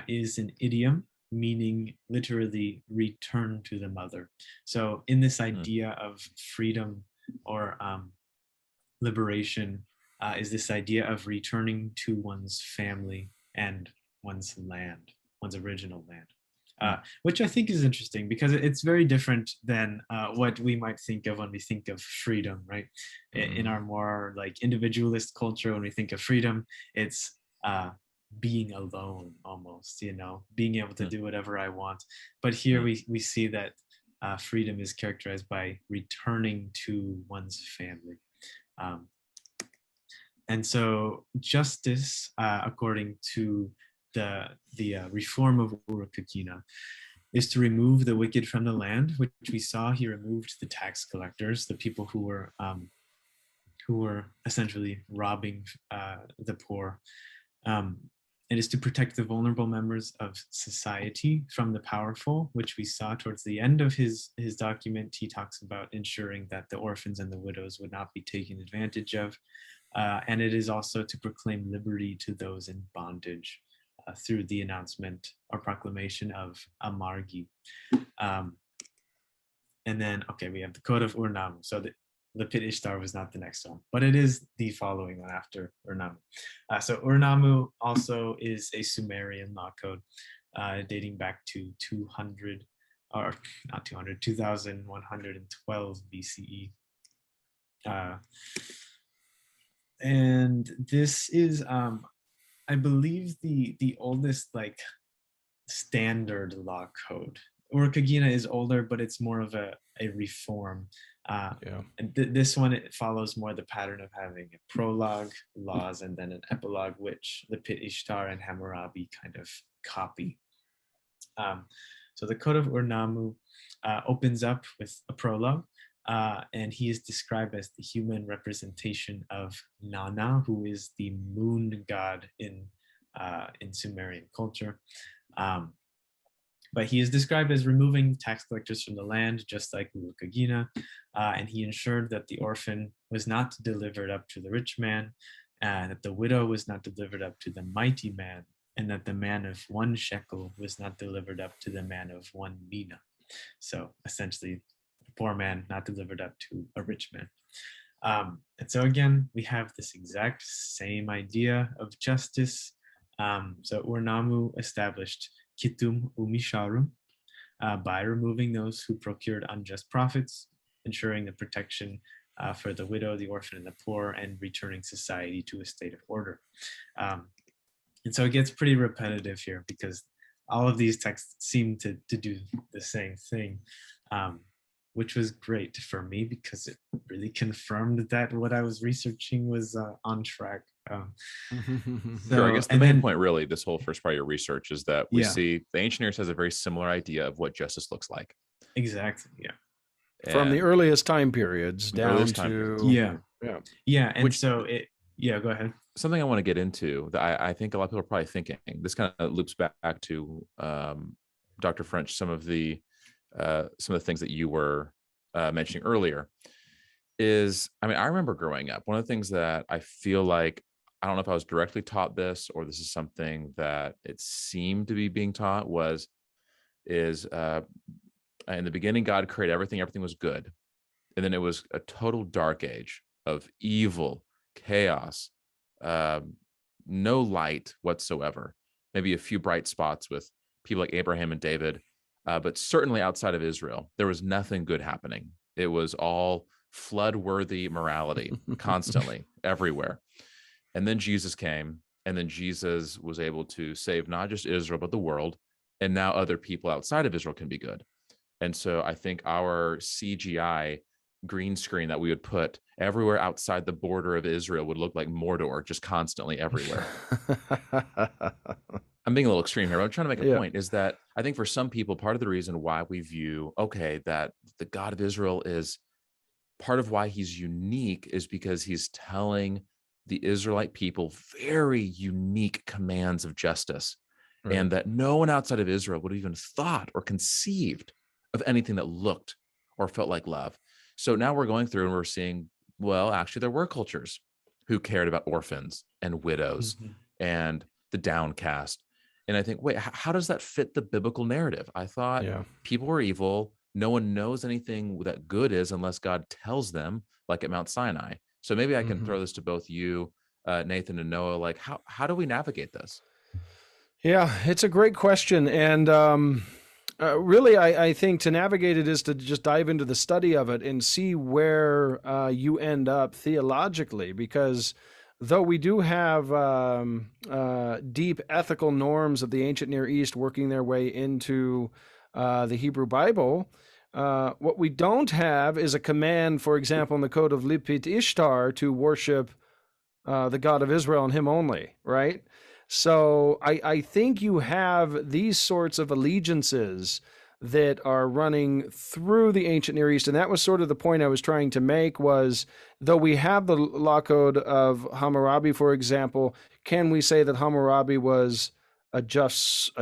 S3: is an idiom meaning literally return to the mother. So in this idea of freedom or liberation is this idea of returning to one's family and one's land, one's original land, which I think is interesting because it's very different than what we might think of when we think of freedom, right? In our more like individualist culture, when we think of freedom, it's being alone almost, being able to do whatever I want. But here we see that freedom is characterized by returning to one's family. And so justice, according to the Reform of Urukagina, is to remove the wicked from the land, which we saw he removed the tax collectors, the people who were essentially robbing the poor. It is to protect the vulnerable members of society from the powerful, which we saw towards the end of his document. He talks about ensuring that the orphans and the widows would not be taken advantage of. And it is also to proclaim liberty to those in bondage through the announcement or proclamation of Amargi. And then, okay, we have the Code of Ur-Nammu. So the Pit Ishtar was not the next one, but it is the following one after Ur-Nammu. So Ur-Nammu also is a Sumerian law code dating back to 2112 BCE. And this is, I believe, the oldest like standard law code. Urukagina is older, but it's more of a reform. And this one, it follows more the pattern of having a prologue, laws, and then an epilogue, which the Pit Ishtar and Hammurabi kind of copy. So the Code of Ur-Nammu opens up with a prologue, and he is described as the human representation of Nana, who is the moon god in Sumerian culture. But he is described as removing tax collectors from the land, just like Urukagina, and he ensured that the orphan was not delivered up to the rich man, and that the widow was not delivered up to the mighty man, and that the man of 1 shekel was not delivered up to the man of 1 mina. So essentially, the poor man not delivered up to a rich man. And so again, we have this exact same idea of justice. So Ur-Nammu established Kitum Umisharum by removing those who procured unjust profits, ensuring the protection for the widow, the orphan, and the poor, and returning society to a state of order. And so it gets pretty repetitive here because all of these texts seem to do the same thing, which was great for me because it really confirmed that what I was researching was on track.
S1: Sure, I guess the main point really, this whole first part of your research is that we see the ancient Near East has a very similar idea of what justice looks like.
S3: Exactly, yeah.
S2: From the earliest time periods down to...
S3: Yeah, and so it... Yeah, go ahead.
S1: Something I want to get into that I think a lot of people are probably thinking, this kind of loops back to Dr. French, some of the things that you were mentioning earlier is, I mean, I remember growing up, one of the things that I feel like, I don't know if I was directly taught this or this is something that it seemed to be being taught, is in the beginning, God created everything. Everything was good. And then it was a total dark age of evil, chaos, no light whatsoever. Maybe a few bright spots with people like Abraham and David, but certainly outside of Israel, there was nothing good happening. It was all flood-worthy morality constantly, everywhere. And then Jesus came, and then Jesus was able to save not just Israel, but the world. And now other people outside of Israel can be good. And so I think our CGI green screen that we would put everywhere outside the border of Israel would look like Mordor, just constantly everywhere. I'm being a little extreme here, but I'm trying to make a point, is that I think for some people, part of the reason why we view, okay, that the God of Israel is part of why he's unique is because he's telling the Israelite people very unique commands of justice, and that no one outside of Israel would have even thought or conceived of anything that looked or felt like love. So now we're going through and we're seeing, well, actually there were cultures who cared about orphans and widows and the downcast. And I think, wait, how does that fit the biblical narrative? I thought people were evil. No one knows anything that good is unless God tells them, like at Mount Sinai. So maybe I can throw this to both you, Nathan and Noah. Like, how do we navigate this?
S2: Yeah, it's a great question. And really, I think to navigate it is to just dive into the study of it and see where you end up theologically, because though we do have deep ethical norms of the ancient Near East working their way into the Hebrew Bible, what we don't have is a command, for example, in the Code of Lipit Ishtar to worship the God of Israel and him only, right? So I think you have these sorts of allegiances that are running through the ancient Near East. And that was sort of the point I was trying to make, was though we have the law code of Hammurabi, for example, can we say that Hammurabi was a just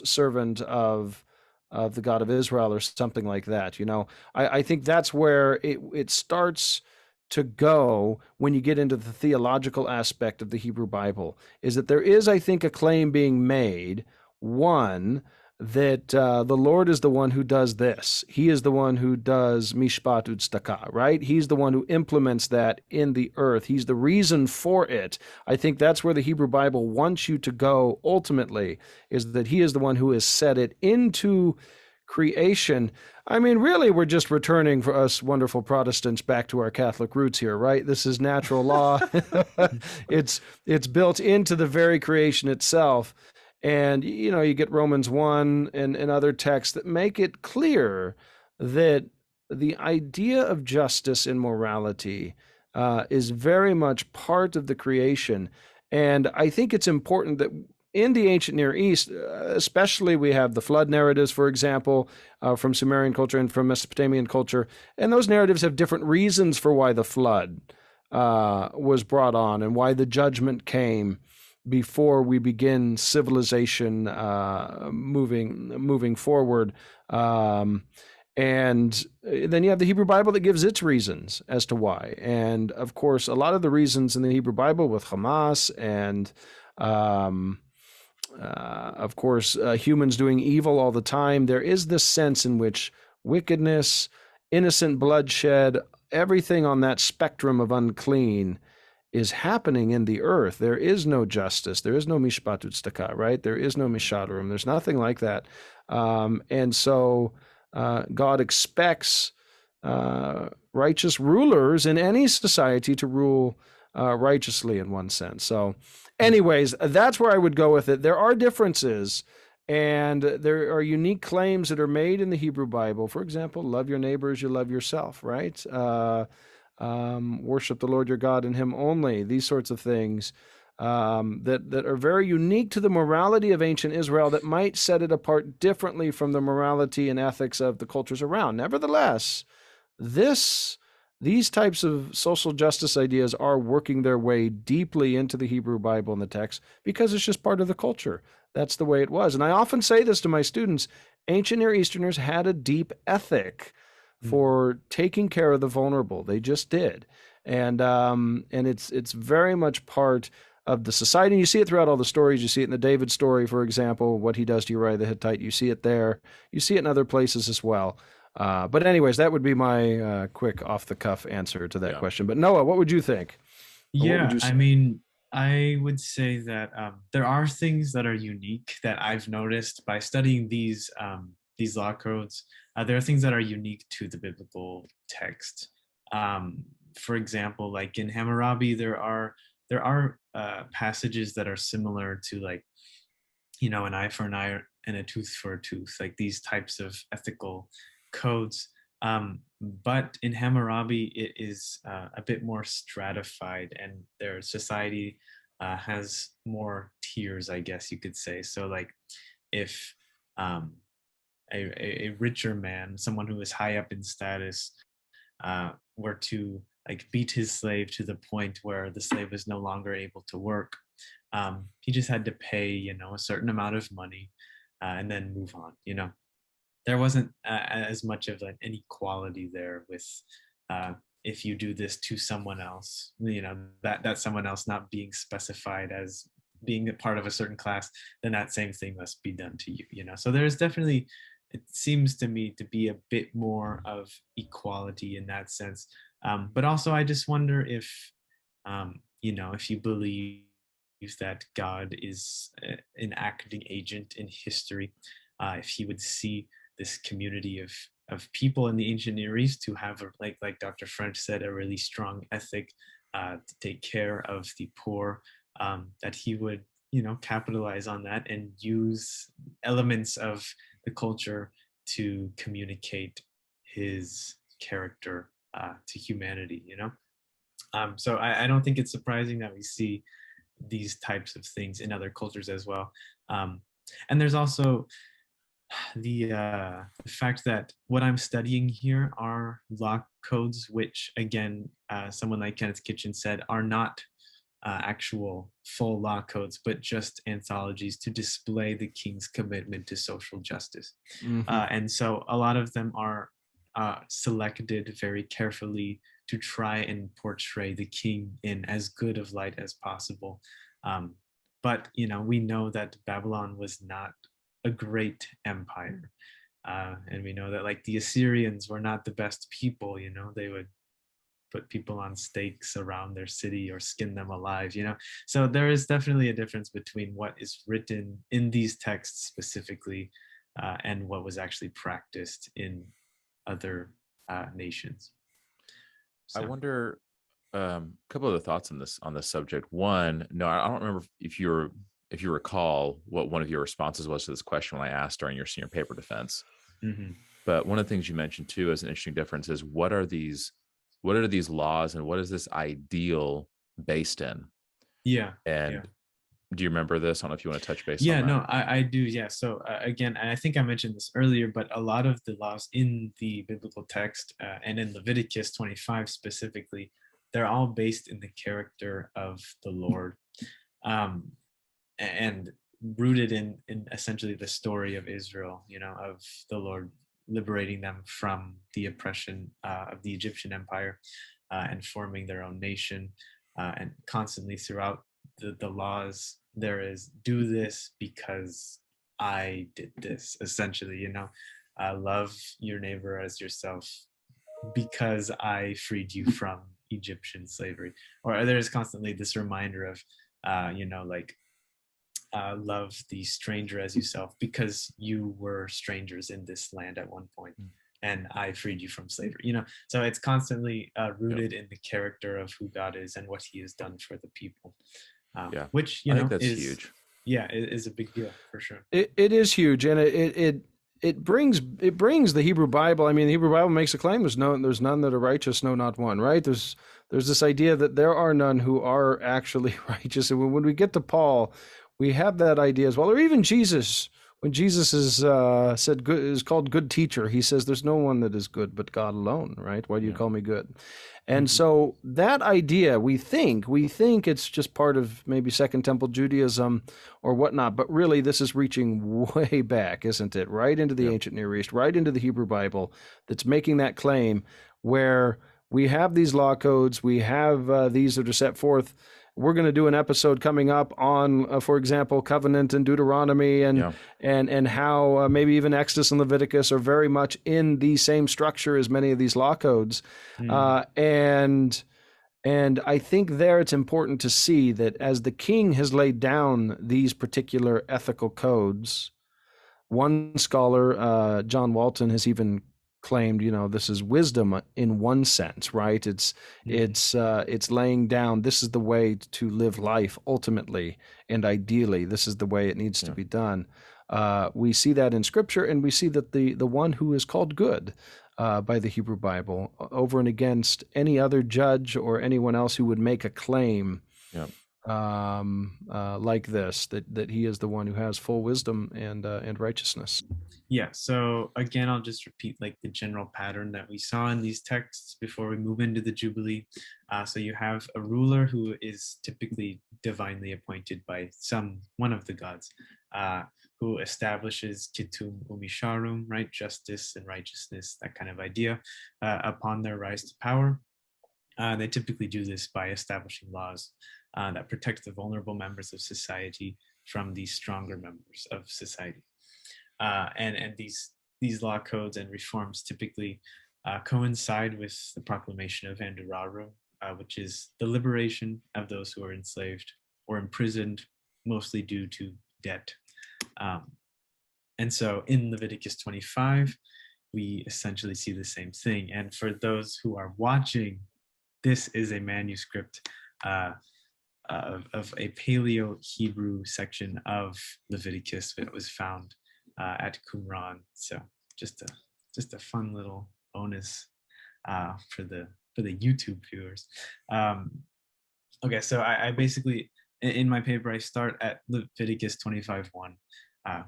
S2: servant of the God of Israel or something like that? You know, I think that's where it starts to go when you get into the theological aspect of the Hebrew Bible, is that there is, I think, a claim being made, one, that the Lord is the one who does this. He is the one who does mishpat u'tzedakah, right? He's the one who implements that in the earth. He's the reason for it. I think that's where the Hebrew Bible wants you to go ultimately, is that he is the one who has set it into creation. I mean, really, we're just returning for us wonderful Protestants back to our Catholic roots here, right? This is natural law. It's built into the very creation itself. And, you know, you get Romans 1 and other texts that make it clear that the idea of justice and morality is very much part of the creation. And I think it's important that in the ancient Near East, especially, we have the flood narratives, for example, from Sumerian culture and from Mesopotamian culture. And those narratives have different reasons for why the flood was brought on and why the judgment came before we begin civilization moving forward. And then you have the Hebrew Bible that gives its reasons as to why. And of course, a lot of the reasons in the Hebrew Bible with Hamas and of course, humans doing evil all the time, there is this sense in which wickedness, innocent bloodshed, everything on that spectrum of unclean is happening in the earth. There is no justice. There is no mishpat u'tzedakah, right? There is no mishadarim. There's nothing like that. And so God expects righteous rulers in any society to rule righteously in one sense. So anyways, that's where I would go with it. There are differences, and there are unique claims that are made in the Hebrew Bible. For example, love your neighbor as you love yourself, right? Worship the Lord your God and him only. These sorts of things that are very unique to the morality of ancient Israel that might set it apart differently from the morality and ethics of the cultures around. Nevertheless, these types of social justice ideas are working their way deeply into the Hebrew Bible and the text because it's just part of the culture. That's the way it was. And I often say this to my students: ancient Near Easterners had a deep ethic for taking care of the vulnerable. They just did. And it's very much part of the society. And you see it throughout all the stories. You see it in the David story, for example, what he does to Uriah the Hittite. You see it there. You see it in other places as well. But anyways, that would be my quick off-the-cuff answer to that question. But Noah, what would you think?
S3: Yeah, I mean, I would say that there are things that are unique that I've noticed by studying these law codes. There are things that are unique to the biblical text. For example, like in Hammurabi, there are passages that are similar to, like, an eye for an eye and a tooth for a tooth, like these types of ethical codes. But in Hammurabi, it is a bit more stratified, and their society has more tiers, I guess you could say. So, like, if a richer man, someone who is high up in status, were to, like, beat his slave to the point where the slave is no longer able to work, he just had to pay, a certain amount of money, and then move on. There wasn't as much of an inequality there with if you do this to someone else, that someone else not being specified as being a part of a certain class, then that same thing must be done to you. So there's definitely, it seems to me to be a bit more of equality in that sense. But also, I just wonder if, if you believe that God is an acting agent in history, if he would see this community of people in the ancient Near East who have, like Dr. French said, a really strong ethic to take care of the poor, that he would, capitalize on that and use elements of the culture to communicate his character to humanity, So I don't think it's surprising that we see these types of things in other cultures as well. And there's also the fact that what I'm studying here are law codes, which, again, someone like Kenneth Kitchen said, are not actual full law codes, but just anthologies to display the king's commitment to social justice. And so a lot of them are selected very carefully to try and portray the king in as good of light as possible. But, we know that Babylon was not a great empire. And we know that, like, the Assyrians were not the best people, they would put people on stakes around their city or skin them alive, So there is definitely a difference between what is written in these texts specifically and what was actually practiced in other nations.
S1: So. I wonder, a couple of the thoughts on this subject. One, no, I don't remember if you recall what one of your responses was to this question when I asked during your senior paper defense. But one of the things you mentioned too as an interesting difference is what are these laws and what is this ideal based in? And do you remember this? I don't know if you want to touch base on that.
S3: No, I do. Yeah. So again, I think I mentioned this earlier, but a lot of the laws in the biblical text and in Leviticus 25 specifically, they're all based in the character of the Lord. And rooted in essentially the story of Israel, of the Lord liberating them from the oppression of the Egyptian Empire and forming their own nation. And constantly throughout the laws, there is, do this because I did this, essentially, love your neighbor as yourself because I freed you from Egyptian slavery. Or there's constantly this reminder of, love the stranger as yourself because you were strangers in this land at one point and I freed you from slavery, So it's constantly rooted in the character of who God is and what he has done for the people. Which,
S1: I think that's huge.
S3: Yeah, it is a big deal for sure.
S2: It is huge. And it brings the Hebrew Bible. I mean, the Hebrew Bible makes a claim. There's none that are righteous, no, not one, right? There's this idea that there are none who are actually righteous. And when we get to Paul, we have that idea as well, or even Jesus when Jesus is said good is called good teacher, he says, "There's no one that is good but God alone." Right? Why do you
S1: Yeah.
S2: call me good? And
S3: Mhm.
S2: so that idea, we think it's just part of maybe Second Temple Judaism or whatnot, but really this is reaching way back, isn't it? Right into the
S1: Yeah.
S2: ancient Near East, right into the Hebrew Bible, that's making that claim where we have these law codes, we have these that are set forth. We're going to do an episode coming up on, for example, covenant and Deuteronomy, and
S1: Yeah.
S2: and how maybe even Exodus and Leviticus are very much in the same structure as many of these law codes,
S3: Mm.
S2: uh, and and I think there it's important to see that as the king has laid down these particular ethical codes, one scholar, John Walton, has even claimed, this is wisdom in one sense, right? It's
S3: Mm.
S2: it's laying down. This is the way to live life ultimately and ideally. This is the way it needs to
S1: Yeah.
S2: be done. We see that in Scripture, and we see that the one who is called good by the Hebrew Bible, over and against any other judge or anyone else who would make a claim
S1: Yeah.
S2: like this, that he is the one who has full wisdom and righteousness.
S3: Yeah, so again, I'll just repeat like the general pattern that we saw in these texts before we move into the Jubilee. So you have a ruler who is typically divinely appointed by one of the gods, who establishes kitum umisharum, right, justice and righteousness, that kind of idea, upon their rise to power. They typically do this by establishing laws that protect the vulnerable members of society from the stronger members of society. And these law codes and reforms typically coincide with the proclamation of Anduraru, which is the liberation of those who are enslaved or imprisoned, mostly due to debt. Um, and so in Leviticus 25, we essentially see the same thing. And for those who are watching, this is a manuscript of a Paleo Hebrew section of Leviticus that was found at Qumran. So just a fun little bonus for the YouTube viewers. Um, okay, so I basically in my paper I start at Leviticus 25:1,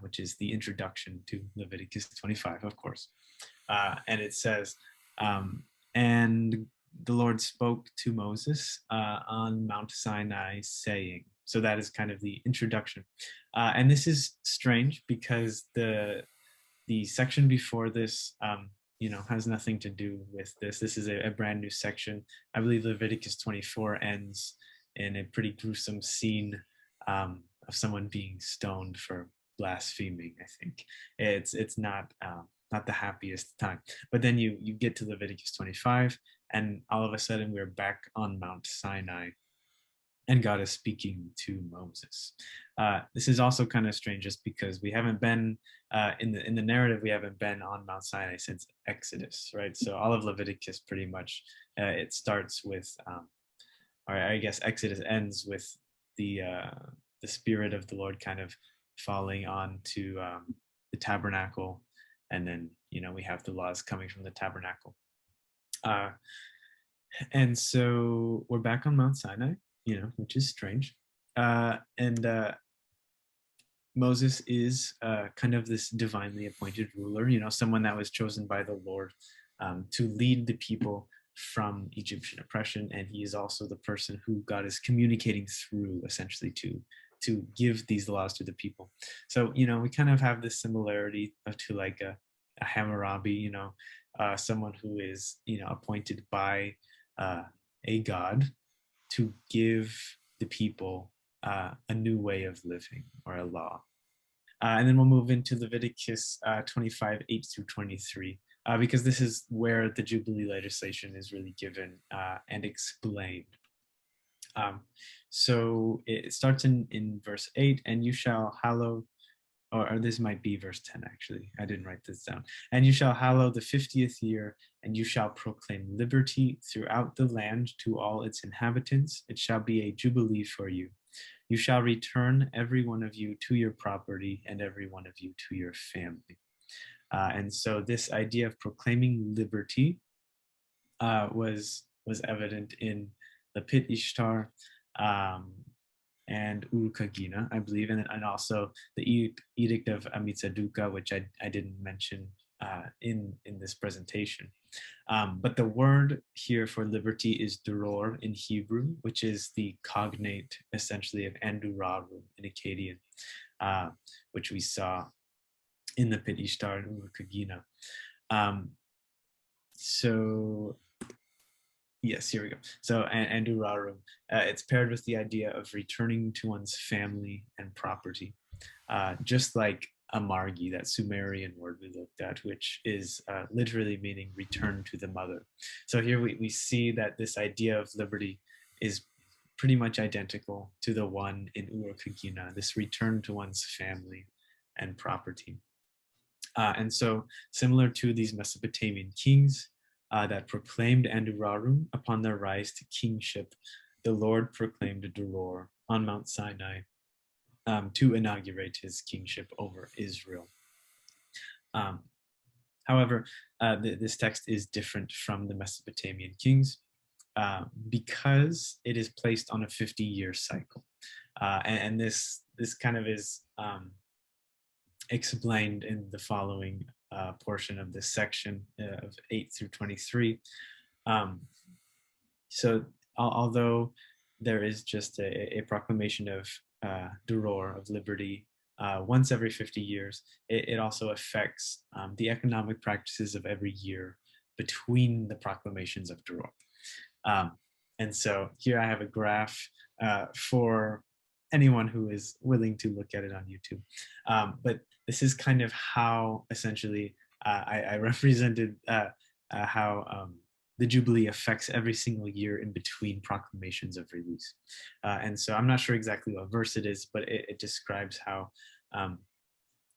S3: which is the introduction to Leviticus 25, of course, and it says, and the Lord spoke to Moses on Mount Sinai, saying. So that is kind of the introduction, and this is strange because the section before this, has nothing to do with this. This is a brand new section. I believe Leviticus 24 ends in a pretty gruesome scene of someone being stoned for blaspheming. I think it's not the happiest time. But then you get to Leviticus 25, and all of a sudden we're back on Mount Sinai, and God is speaking to Moses. This is also kind of strange, just because we haven't been in the narrative. We haven't been on Mount Sinai since Exodus, right? So all of Leviticus pretty much it starts with, or I guess Exodus ends with the Spirit of the Lord kind of falling onto the tabernacle, and then we have the laws coming from the tabernacle. And so we're back on Mount Sinai, which is strange. And Moses is kind of this divinely appointed ruler, someone that was chosen by the Lord to lead the people from Egyptian oppression. And he is also the person who God is communicating through, essentially, to give these laws to the people. So, we kind of have this similarity to like a Hammurabi, someone who is, appointed by a God to give the people a new way of living, or a law. And then we'll move into Leviticus 25, 8 through 23, because this is where the Jubilee legislation is really given and explained. So it starts in verse 8, and you shall hallow, or this might be verse 10, actually. I didn't write this down. And you shall hallow the 50th year, and you shall proclaim liberty throughout the land to all its inhabitants. It shall be a jubilee for you. You shall return every one of you to your property, and every one of you to your family. And so this idea of proclaiming liberty was evident in the Pit Ishtar, and Urukagina, I believe, and also the Edict of Amitsaduka, which I didn't mention in this presentation. But the word here for liberty is duror in Hebrew, which is the cognate, essentially, of Anduraru in Akkadian, which we saw in the Pit Ishtar and Urukagina. So yes, here we go. So Anduraru, it's paired with the idea of returning to one's family and property, just like Amargi, that Sumerian word we looked at, which is literally meaning return to the mother. So here we see that this idea of liberty is pretty much identical to the one in Urukagina, this return to one's family and property. And so similar to these Mesopotamian kings that proclaimed Andurarum upon their rise to kingship, the Lord proclaimed a Duror on Mount Sinai to inaugurate his kingship over Israel. However, this text is different from the Mesopotamian kings because it is placed on a 50-year cycle. And this kind of is explained in the following portion of this section of 8 through 23. So although there is just a proclamation of Duror, of liberty, once every 50 years, it also affects the economic practices of every year between the proclamations of Duror. And so here I have a graph for anyone who is willing to look at it on YouTube. But this is kind of how essentially I represented how the Jubilee affects every single year in between proclamations of release. And so I'm not sure exactly what verse it is, but it describes how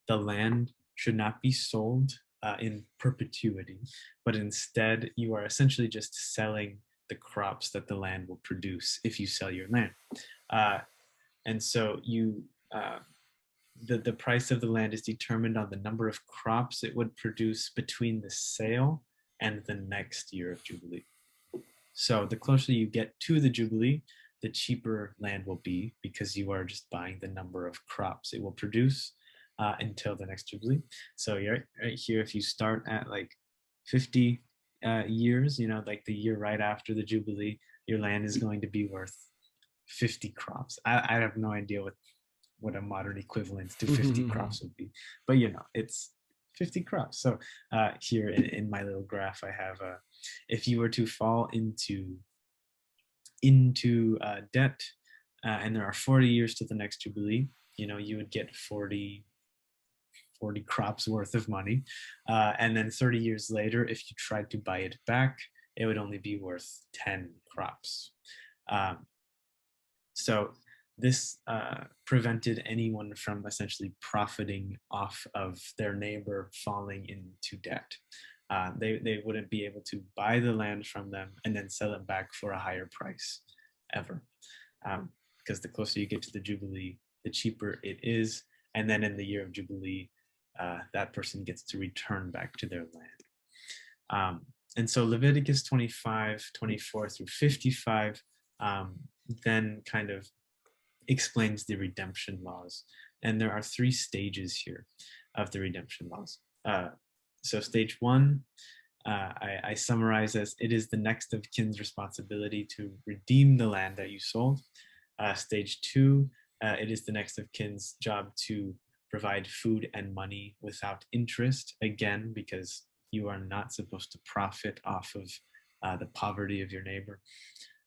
S3: the land should not be sold in perpetuity, but instead you are essentially just selling the crops that the land will produce if you sell your land. And so you, the price of the land is determined on the number of crops it would produce between the sale and the next year of Jubilee. So the closer you get to the Jubilee, the cheaper land will be because you are just buying the number of crops it will produce until the next Jubilee. So right here, if you start at like 50 years, like the year right after the Jubilee, your land is going to be worth 50 crops. I have no idea what a modern equivalent to 50 crops would be, but it's 50 crops. So here in my little graph, I have if you were to fall into debt, and there are 40 years to the next Jubilee, you would get 40 crops worth of money. And then 30 years later, if you tried to buy it back, it would only be worth 10 crops. So this prevented anyone from essentially profiting off of their neighbor falling into debt. They wouldn't be able to buy the land from them and then sell it back for a higher price ever. Because the closer you get to the Jubilee, the cheaper it is. And then in the year of Jubilee, that person gets to return back to their land. And so Leviticus 25, 24 through 55 then kind of explains the redemption laws. And there are 3 stages here of the redemption laws. So stage 1, I summarize as it is the next of kin's responsibility to redeem the land that you sold. Stage 2, it is the next of kin's job to provide food and money without interest, again, because you are not supposed to profit off of the poverty of your neighbor.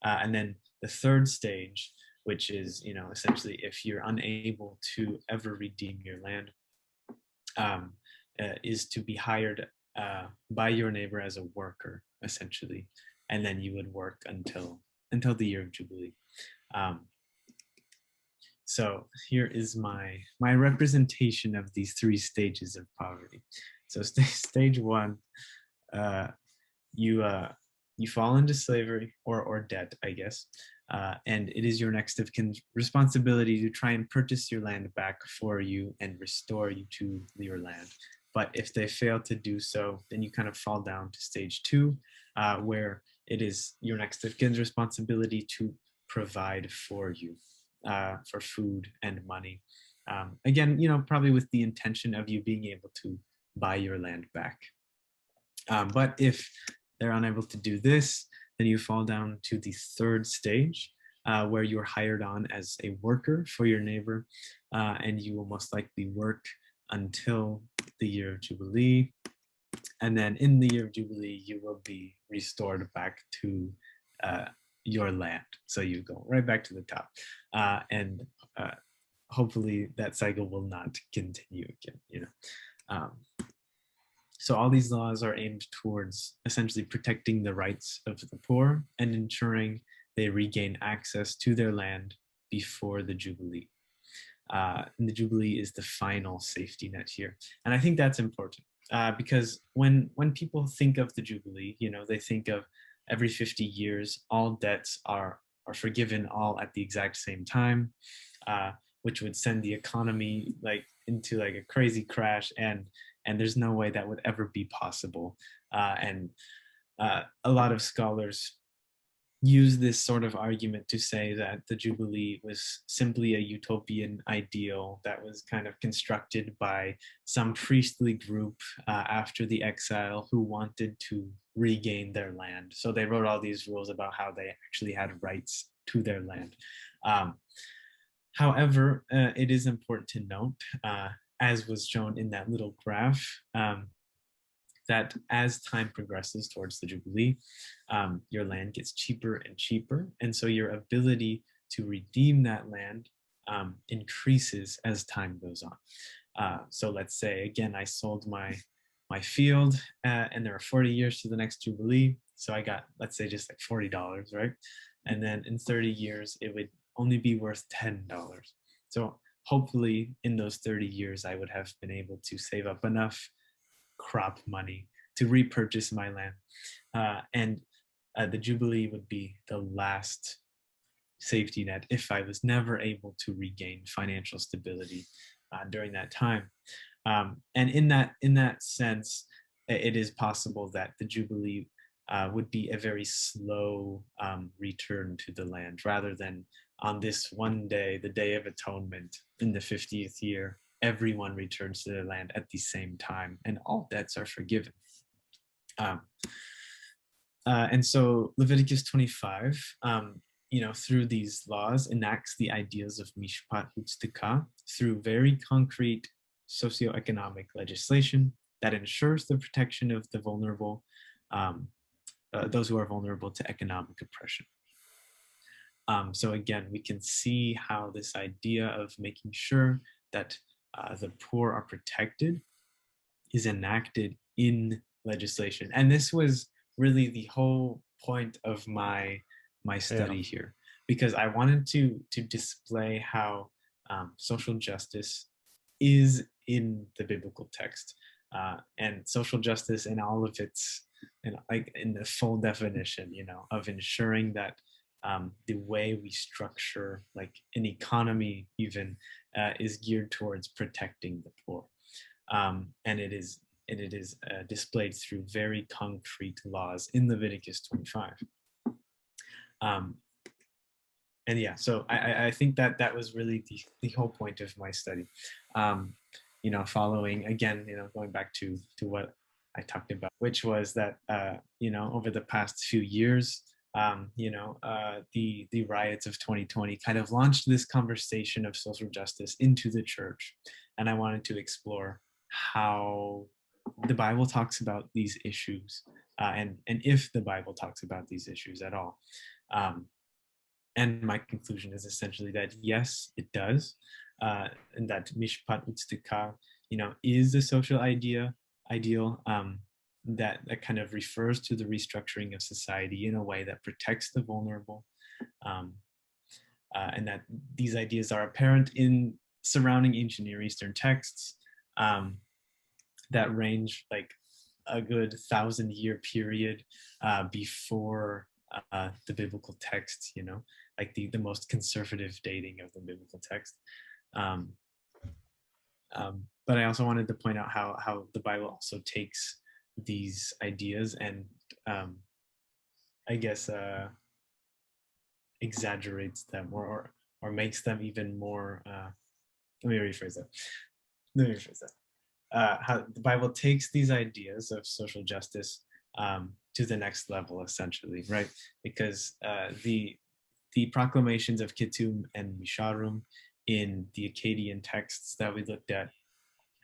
S3: And then the 3rd stage, which is, essentially if you're unable to ever redeem your land, is to be hired by your neighbor as a worker, essentially. And then you would work until the year of Jubilee. So here is my representation of these 3 stages of poverty. So stage 1, you fall into slavery or debt, I guess, and it is your next of kin's responsibility to try and purchase your land back for you and restore you to your land. But if they fail to do so, then you kind of fall down to stage 2, where it is your next of kin's responsibility to provide for you. for food and money. Again, probably with the intention of you being able to buy your land back. But if they're unable to do this, then you fall down to the third stage, where you're hired on as a worker for your neighbor, and you will most likely work until the Year of Jubilee. And then in the Year of Jubilee, you will be restored back to your land. So you go right back to the top. And hopefully that cycle will not continue again, So all these laws are aimed towards essentially protecting the rights of the poor and ensuring they regain access to their land before the Jubilee. And the Jubilee is the final safety net here. And I think that's important because when people think of the Jubilee, they think of every 50 years, all debts are forgiven all at the exact same time, which would send the economy into a crazy crash, and there's no way that would ever be possible. And a lot of scholars use this sort of argument to say that the Jubilee was simply a utopian ideal that was kind of constructed by some priestly group after the exile who wanted to regain their land. So they wrote all these rules about how they actually had rights to their land. However, it is important to note, as was shown in that little graph, that as time progresses towards the Jubilee, your land gets cheaper and cheaper. And so your ability to redeem that land increases as time goes on. So let's say, again, I sold my field and there are 40 years to the next Jubilee. So I got, let's say, just like $40, right? And then in 30 years, it would only be worth $10. So hopefully in those 30 years, I would have been able to save up enough crop money to repurchase my land. And the Jubilee would be the last safety net if I was never able to regain financial stability during that time. And in that sense, it is possible that the Jubilee would be a very slow return to the land, rather than on this one day, the Day of Atonement in the 50th year, everyone returns to their land at the same time and all debts are forgiven. And so Leviticus 25, through these laws, enacts the ideas of Mishpat Utzedakah through very concrete socioeconomic legislation that ensures the protection of the vulnerable, those who are vulnerable to economic oppression. So again, we can see how this idea of making sure that the poor are protected is enacted in legislation. And this was really the whole point of my study here, because I wanted to display how social justice is in the biblical text, and social justice in all of its, in the full definition, of ensuring that the way we structure an economy even is geared towards protecting the poor. And it is displayed through very concrete laws in Leviticus 25. And yeah, so I think that was really the whole point of my study. Following, again, going back to what I talked about, which was that, over the past few years, the riots of 2020 kind of launched this conversation of social justice into the church. And I wanted to explore how the Bible talks about these issues, and if the Bible talks about these issues at all. And my conclusion is essentially that yes, it does, and that Mishpat Utzedakah, is the social ideal that kind of refers to the restructuring of society in a way that protects the vulnerable, and that these ideas are apparent in surrounding ancient Near Eastern texts that range a good 1,000-year period before the biblical text, the most conservative dating of the biblical text. But I also wanted to point out how the Bible also takes these ideas and I guess exaggerates them or or makes them even more. Let me rephrase that. Let me rephrase that. How the Bible takes these ideas of social justice to the next level, essentially, right? Because the proclamations of Kittum and Misharum in the Akkadian texts that we looked at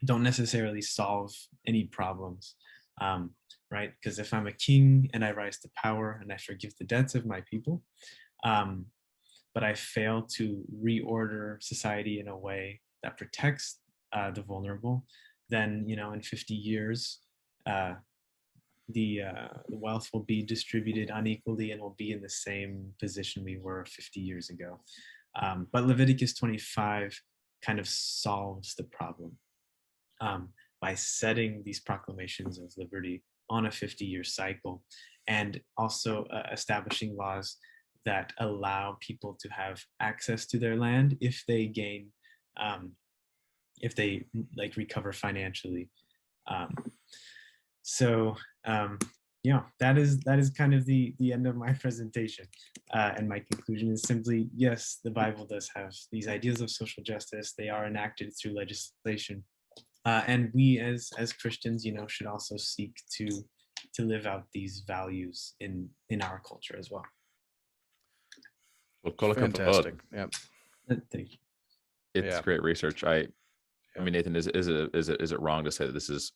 S3: don't necessarily solve any problems, right? Because if I'm a king and I rise to power and I forgive the debts of my people, but I fail to reorder society in a way that protects the vulnerable, then, you know, in 50 years, the wealth will be distributed unequally and will be in the same position we were 50 years ago. But Leviticus 25 kind of solves the problem by setting these proclamations of liberty on a 50-year cycle, and also establishing laws that allow people to have access to their land if they gain, if they like recover financially. Yeah, that is kind of the end of my presentation. And my conclusion is simply, yes, the Bible does have these ideas of social justice. They are enacted through legislation. And we as Christians, you know, should also seek to live out these values in our culture as well.
S2: Fantastic. Yeah.
S3: Thank you.
S1: It's great research. I mean, Nathan, is it wrong to say that this is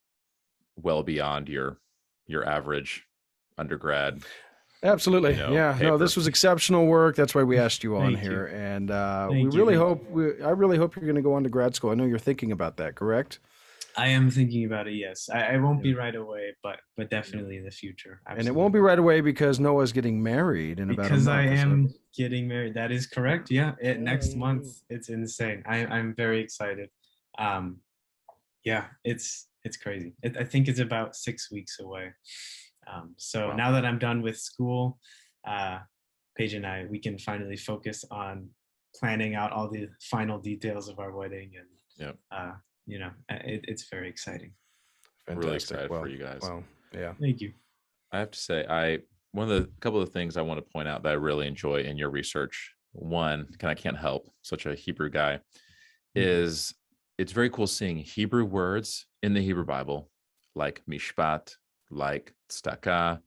S1: well beyond your average undergrad?
S2: Absolutely. Yeah.
S1: Paper.
S2: No, this was exceptional work. That's why we asked you on here. And I really hope you're going to go on to grad school. I know you're thinking about that, correct?
S3: I am thinking about it, yes. I won't be right away, but definitely in the future. Absolutely.
S2: And it won't be right away because Noah's getting married in about a month.
S3: Because I am getting married. That is correct. Yeah. Next month. It's insane. I'm very excited. Yeah, it's crazy. I think it's about 6 weeks away. So now that I'm done with school, Paige and I, we can finally focus on planning out all the final details of our wedding, and you know, it's very exciting.
S2: Fantastic.
S1: Really excited for you guys.
S2: Wow. Yeah.
S3: Thank you.
S2: Mm-hmm.
S1: I have to say, one of the couple of things I want to point out that I really enjoy in your research, one, I can't help, such a Hebrew guy, is it's very cool seeing Hebrew words in the Hebrew Bible, like mishpat, like tzedakah,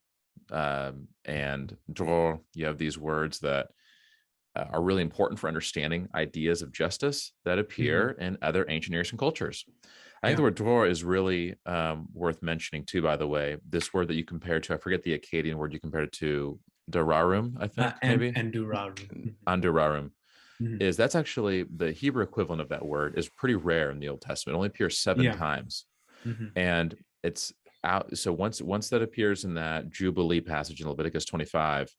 S1: and dror. You have these words that are really important for understanding ideas of justice that appear in other ancient Near Eastern cultures. I think the word dror is really worth mentioning too, by the way. This word that you compared to, I forget the Akkadian word you compared it to, dararum, I think, maybe?
S3: Andurarum.
S1: Andurarum. Is that's actually the Hebrew equivalent of that word is pretty rare in the Old Testament. It only appears 7 times. And it's out. So once that appears in that Jubilee passage in Leviticus 25,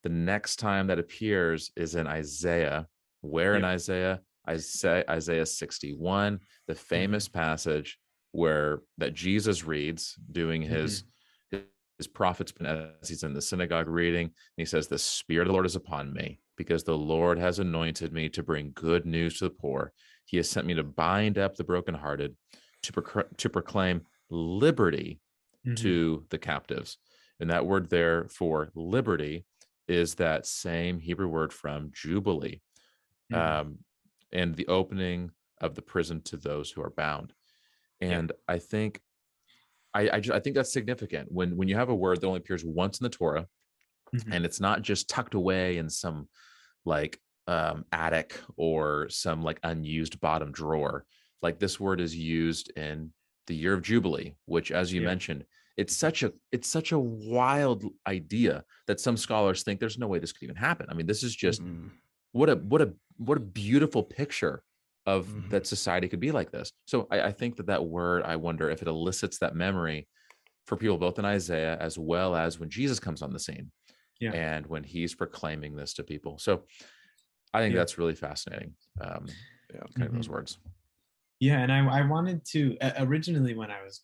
S1: the next time that appears is in Isaiah. Where in Isaiah? Isaiah 61, the famous passage where that Jesus reads doing his prophet's as he's in the synagogue reading, and he says, "The Spirit of the Lord is upon me, because the Lord has anointed me to bring good news to the poor. He has sent me to bind up the brokenhearted, to proclaim liberty to the captives." And that word there for liberty is that same Hebrew word from Jubilee, and the opening of the prison to those who are bound. And I think I think that's significant when you have a word that only appears once in the Torah, and it's not just tucked away in some like attic or some like unused bottom drawer. Like this word is used in the Year of Jubilee, which, as you mentioned, it's such a wild idea that some scholars think there's no way this could even happen. I mean, this is just what a beautiful picture of that society could be like this. So I think that word, I wonder if it elicits that memory for people both in Isaiah as well as when Jesus comes on the scene and when he's proclaiming this to people. So I think that's really fascinating. Kind of those words.
S3: Yeah, and I wanted to, originally when I was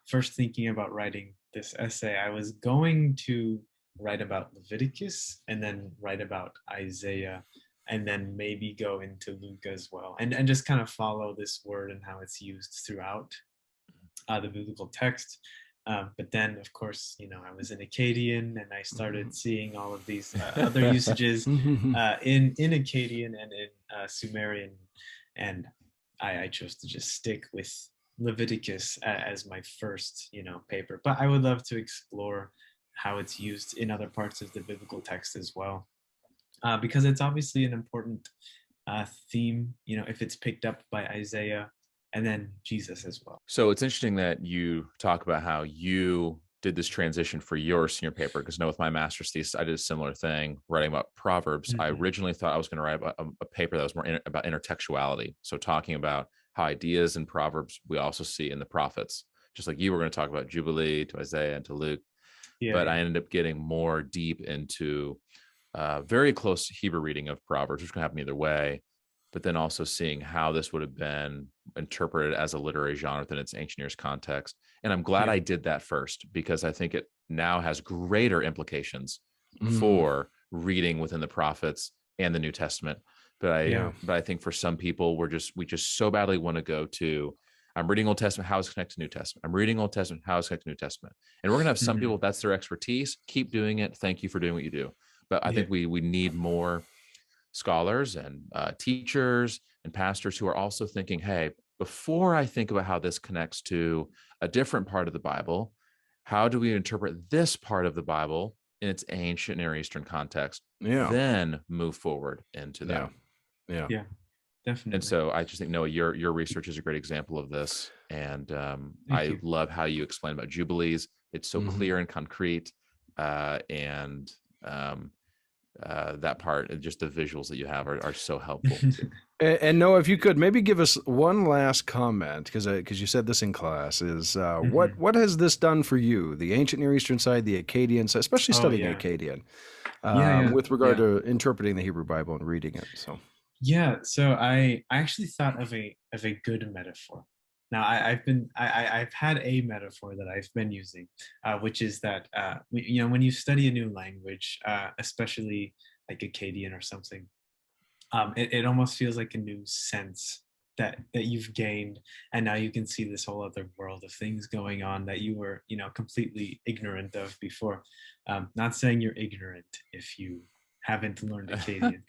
S3: first thinking about writing this essay, I was going to write about Leviticus and then write about Isaiah, and then maybe go into Luke as well, and just kind of follow this word and how it's used throughout the biblical text. But then, of course, I was in Akkadian, and I started seeing all of these other usages in Akkadian and in Sumerian, and I chose to just stick with Leviticus as my first, paper. But I would love to explore how it's used in other parts of the biblical text as well, because it's obviously an important theme, if it's picked up by Isaiah and then Jesus as well.
S1: So it's interesting that you talk about how you did this transition for your senior paper, because with my master's thesis, I did a similar thing, writing about Proverbs. I originally thought I was going to write about a paper that was more about intertextuality. So talking about how ideas in Proverbs we also see in the prophets, just like you were going to talk about Jubilee to Isaiah and to Luke. But I ended up getting more deep into very close Hebrew reading of Proverbs, which can happen either way, but then also seeing how this would have been interpreted as a literary genre within its ancient Near East context. And I'm glad I did that first, because I think it now has greater implications for reading within the prophets and the New Testament. But I think for some people, we just so badly want to go to, I'm reading Old Testament, how is it connected to New Testament? I'm reading Old Testament, how is it connected to New Testament? And we're going to have some people, that's their expertise. Keep doing it. Thank you for doing what you do. But I think we need more scholars and teachers and pastors who are also thinking, hey, before I think about how this connects to a different part of the Bible, how do we interpret this part of the Bible in its ancient Near Eastern context? Then move forward into that.
S3: Yeah, definitely.
S1: And so I just think, Noah, your research is a great example of this. And I love how you explain about Jubilees. It's so clear and concrete. That part and just the visuals that you have are so helpful too.
S2: And Noah, if you could maybe give us one last comment, because you said this in class, is what has this done for you, the ancient Near Eastern side, the Akkadian side, especially studying Akkadian, with regard to interpreting the Hebrew Bible and reading it?
S3: So I actually thought of a good metaphor. Now I've had a metaphor that I've been using, which is that when you study a new language, especially like Akkadian or something, it almost feels like a new sense that you've gained, and now you can see this whole other world of things going on that you were completely ignorant of before. Not saying you're ignorant if you haven't learned Akkadian,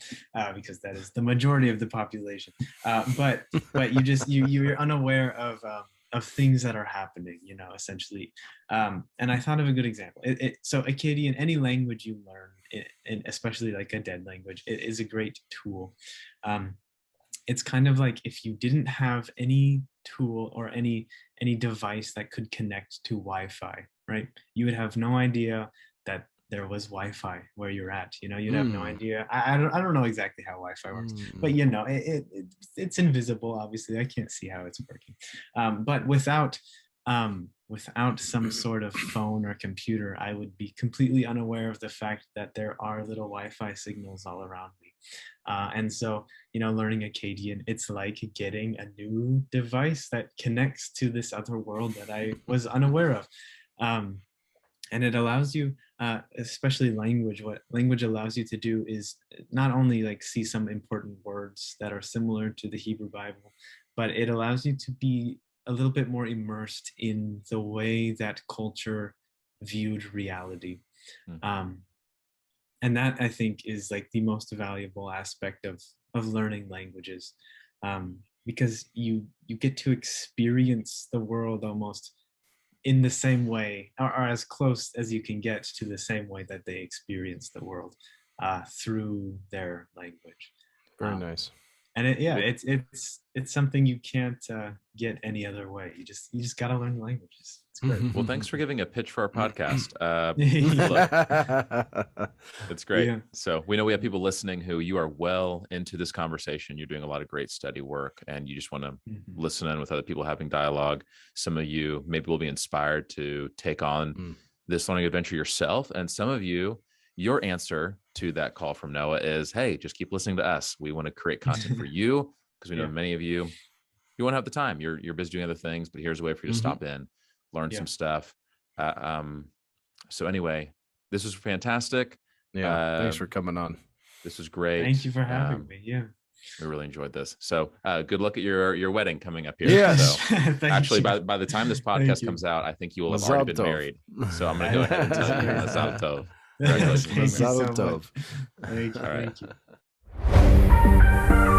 S3: because that is the majority of the population. But you're unaware of things that are happening, essentially. And I thought of a good example. So Akkadian, any language you learn, especially like a dead language, it is a great tool. It's kind of like if you didn't have any tool or any device that could connect to Wi-Fi, right? You would have no idea that there was Wi-Fi where you're at. You'd have no idea. I don't know exactly how Wi-Fi works, but it's invisible. Obviously, I can't see how it's working. But without some sort of phone or computer, I would be completely unaware of the fact that there are little Wi-Fi signals all around me. And so, learning Akkadian, it's like getting a new device that connects to this other world that I was unaware of. And it allows you, especially language, what language allows you to do is not only like see some important words that are similar to the Hebrew Bible, but it allows you to be a little bit more immersed in the way that culture viewed reality. And that, I think, is like the most valuable aspect of learning languages, because you get to experience the world almost in the same way, or as close as you can get to the same way that they experience the world through their language.
S2: Very nice.
S3: And it's something you can't get any other way. You just gotta learn the languages. It's great.
S1: Well, thanks for giving a pitch for our podcast. It's great. Yeah. So we know we have people listening who you are well into this conversation. You're doing a lot of great study work, and you just want to listen in with other people having dialogue. Some of you maybe will be inspired to take on this learning adventure yourself, and some of you, your answer to that call from Noah is, hey, just keep listening to us. We want to create content for you, because we know many of you won't have the time. You're busy doing other things, but here's a way for you to stop in, learn some stuff. So anyway, this was fantastic.
S2: Yeah. Thanks for coming on.
S1: This was great.
S3: Thank you for having me. Yeah.
S1: We really enjoyed this. So good luck at your wedding coming up here.
S2: Yes.
S1: So, actually, by the time this podcast
S3: you.
S1: comes out, I think you will have
S2: Mazal
S1: already been
S2: tov.
S1: married. So I'm going to go ahead and tell you Mazal tov.
S3: Thank you
S1: Congratulations.
S3: so
S2: Mazal
S3: much.
S2: tov.
S3: Thank you.
S1: All right.
S3: Thank you.